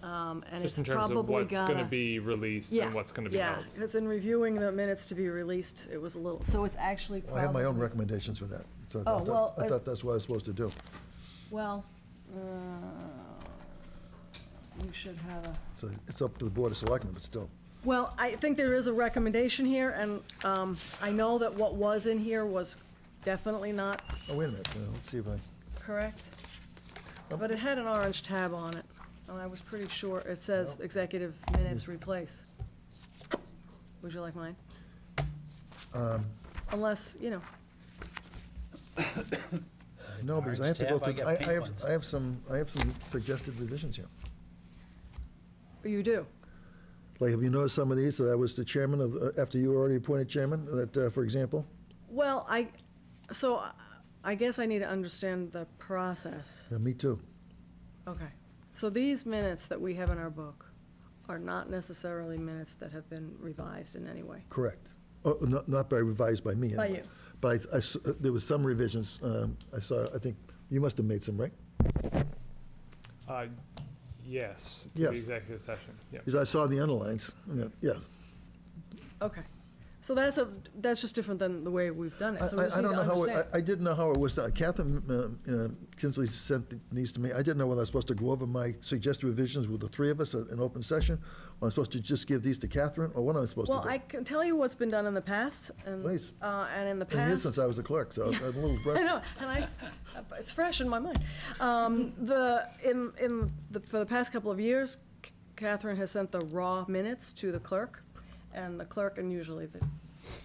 And
Just
it's
in terms of
probably
what's gonna
gonna.
be released
Yeah,
and what's gonna be
yeah,
held.
because in reviewing the minutes to be released, it was a little, so it's actually
I have my own
probably-
recommendations for that. So
Oh, well,
I thought that's what I was supposed to do.
Well, you should have a.
So it's up to the Board of Selectmen, but still.
Well, I think there is a recommendation here, and I know that what was in here was definitely not
Oh, wait a minute, let's see if I,
correct, but it had an orange tab on it, and I was pretty sure it says executive minutes replace. Would you like mine? Unless,
no, because I have to go
Orange tab,
through,
I got pink ones.
I have some suggested revisions here.
You do?
Like, have you noticed some of these, that I was the chairman of, after you were already appointed chairman, that, for example?
Well, so I guess I need to understand the process.
Yeah, me too.
Okay. So these minutes that we have in our book are not necessarily minutes that have been revised in any way.
Correct. Oh, not by revised by me.
By
anyway.
you.
But there was some revisions, I saw, I think, you must have made some, right?
Yes, to the
Yes.
executive session, yeah.
Because I saw the underlines, yeah.
Okay. So that's just different than the way we've done it. So we just
I
need
don't
to
know how,
understand.
I didn't know how it was done. Catherine Kinsley sent these to me. I didn't know whether I was supposed to go over my suggested revisions with the three of us in open session, or I'm supposed to just give these to Catherine, or what am I supposed to do?
Well, I can tell you what's been done in the past, and,
Please.
and in the
Been here
past.
since I was a clerk, so I'm a little
I
rusty.
know, and it's fresh in my mind. For the past couple of years, Catherine has sent the raw minutes to the clerk, and the clerk, and usually the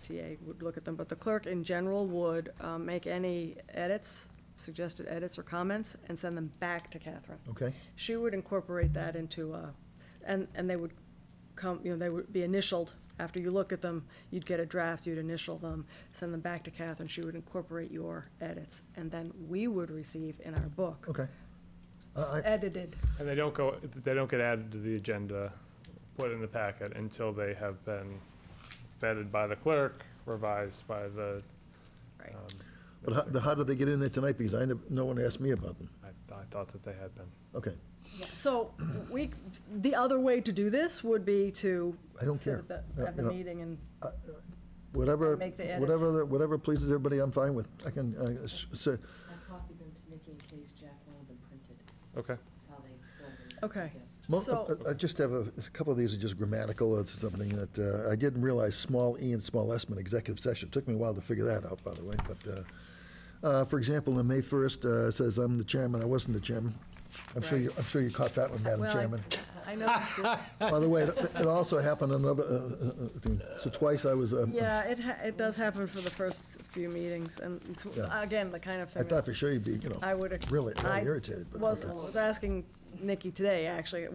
TA would look at them, but the clerk in general would make any edits, suggested edits or comments, and send them back to Catherine.
Okay,
She would incorporate that into, and they would come, they would be initialed. After you look at them, you'd get a draft, you'd initial them, send them back to Catherine. She would incorporate your edits, and then we would receive in our book,
okay.
edited.
And they don't get added to the agenda, put in the packet until they have been vetted by the clerk, revised by the.
Right.
But how did they get in there tonight? Because no one asked me about them.
I thought that they had been.
Okay,
So the other way to do this would be to
I don't
sit
care.
at the
You know,
meeting and,
whatever,
Make the edits.
whatever pleases everybody, I'm fine with. I can, say,
I copied them to Nikki in case Jack wanted them printed.
Okay.
That's how they filled it.
okay. So-
I just have a couple of these are just grammatical, or it's something that, I didn't realize small e and small s meant executive session. Took me a while to figure that out, by the way, but, for example, on May 1st, it says I'm the chairman, I wasn't the chairman. I'm sure you caught that one, Madam
Well,
Chairman.
I noticed it.
By the way, it also happened another thing. So twice I was,
Yeah, it does happen for the first few meetings, and it's,
Yeah.
again, the kind of
I
thing
thought
that
for sure you'd be,
I would.
really
I
irritated. But
was,
okay.
was asking Nikki today, actually,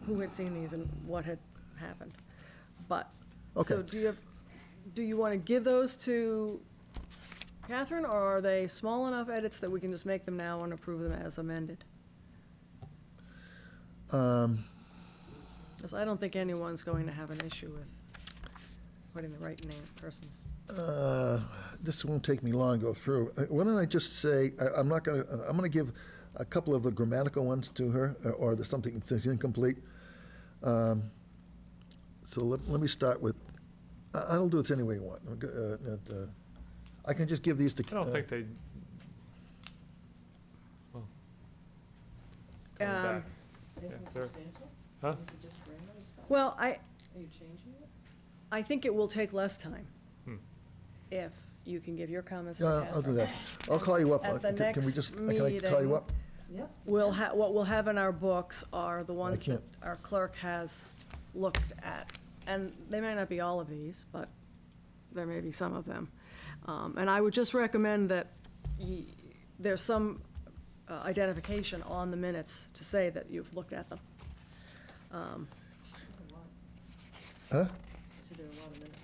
who had seen these and what had happened. But, so
Okay.
do you want to give those to Catherine, or are they small enough edits that we can just make them now and approve them as amended? Because I don't think anyone's going to have an issue with putting the right name, persons.
This won't take me long to go through. Why don't I just say, I'm gonna give a couple of the grammatical ones to her, or there's something that's incomplete. So let me start with, I'll do this any way you want. I can just give these to.
I don't think they. Well. Coming
Um,
back. Yeah, they're- Huh?
Is it just grammar and stuff?
Well,
Are you changing it?
I think it will take less time
Hmm.
if you can give your comments to
Yeah,
Catherine.
I'll do that. I'll call you up.
At the
Can we
next
just, can I call you
meeting,
up?
Yep.
What we'll have in our books are the ones that
can't.
our clerk has looked at. And they may not be all of these, but there may be some of them. And I would just recommend that there's some identification on the minutes to say that you've looked at them.
Huh?
So there are a lot of minutes.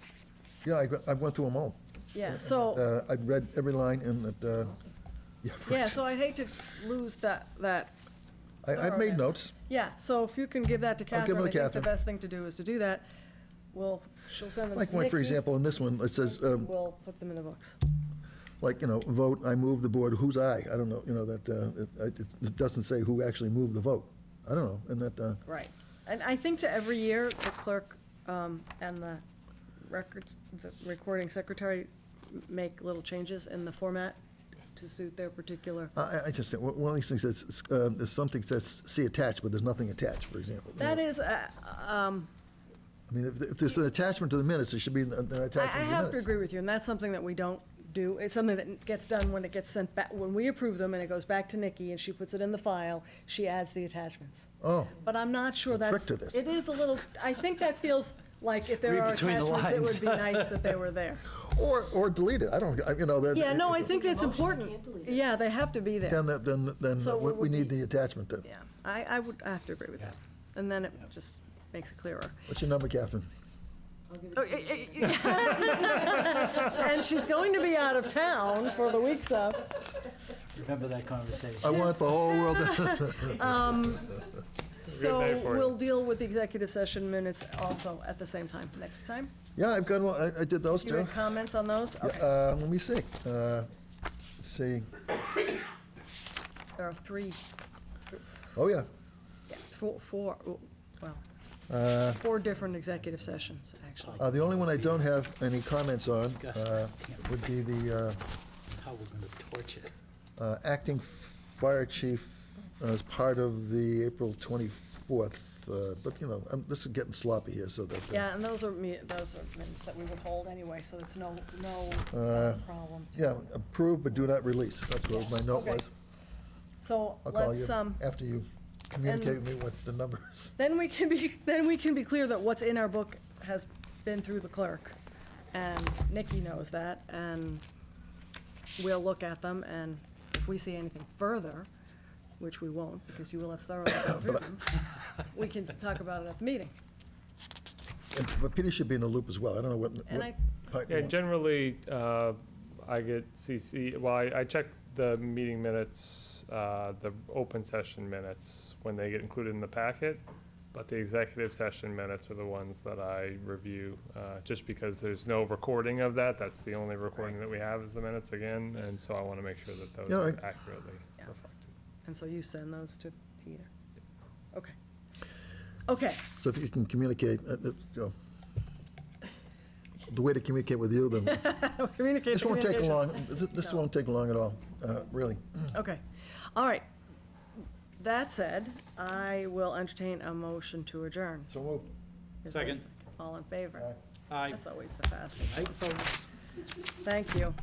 Yeah, I went through them all.
Yeah, so,
I read every line in that,
yeah, so I hate to lose that
I've made
thoroughness.
notes.
Yeah, so if you can give that to
I'll give
Catherine,
it to
I think the
Catherine.
best thing to do is to do that. She'll send them
Like
to
one, for
Nikki.
example, in this one, it says,
We'll put them in the books.
like, vote, I move the board, who's I? I don't know, it doesn't say who actually moved the vote. I don't know, and that,
Right. And I think to every year, the clerk and the recording secretary make little changes in the format to suit their particular.
I just, one of these things that's, there's something that says, see attached, but there's nothing attached, for example.
That is,
I mean, if there's an attachment to the minutes, there should be an attachment to the minutes.
I have to agree with you, and that's something that we don't do. It's something that gets done when it gets sent back, when we approve them and it goes back to Nikki and she puts it in the file, she adds the attachments.
Oh,
But I'm not sure
There's a
that's.
trick to this.
It is a little, I think that feels like if there
Read
are
between the
attachments, it would be
lines.
nice that they were there.
or delete it, I don't, they're.
Yeah, no, I think it's
Motion, you
important.
can't delete it.
Yeah, they have to be there.
Then
So
we
it would
need
be-
the attachment then.
Yeah, I have to agree with that. And then it just makes it clearer.
What's your number, Catherine?
I'll give it
Oh,
to you.
And she's going to be out of town for the weeks of.
Remember that conversation.
I want the whole world to.
So
night for you.
we'll deal with the executive session minutes also at the same time, next time.
Yeah, I've got, I did those
You
too.
had comments on those?
Yeah,
Okay.
let me see. Let's see.
There are three,
Oh, yeah.
yeah, four, four different executive sessions, actually.
The only one I don't have any comments on
Discuss that. Can't
would be the
How we're going to torch it.
acting fire chief as part of the April 24th. But, you know, this is getting sloppy here, so that.
Yeah, and those are minutes that we would hold anyway, so it's no problem.
Yeah, approve but do not release. That's what my note
Okay.
was.
So
I'll call
let's,
you after you communicate with me what the numbers.
then we can be clear that what's in our book has been through the clerk. And Nikki knows that, and we'll look at them, and if we see anything further, which we won't, because you will have thoroughly gone through them, we can talk about it at the meeting.
But Peter should be in the loop as well. I don't know what.
And
what part you
Yeah,
want.
generally, I get CC, well, I check the meeting minutes, the open session minutes, when they get included in the packet, but the executive session minutes are the ones that I review, just because there's no recording of that. That's the only recording that we have is the minutes again, and so I want to make sure that those
Yeah,
are
I-
accurately
Yeah.
reflected.
And so you send those to Peter? Okay. Okay,
So if you can communicate, you know, the way to communicate with you, then
communicate
this
the
won't take
communication.
long. This won't take long at all, really.
Okay, all right. That said, I will entertain a motion to adjourn.
So move.
Is there a
Second.
All in favor?
Aye.
That's always the fastest
Night,
one.
folks.
Thank you.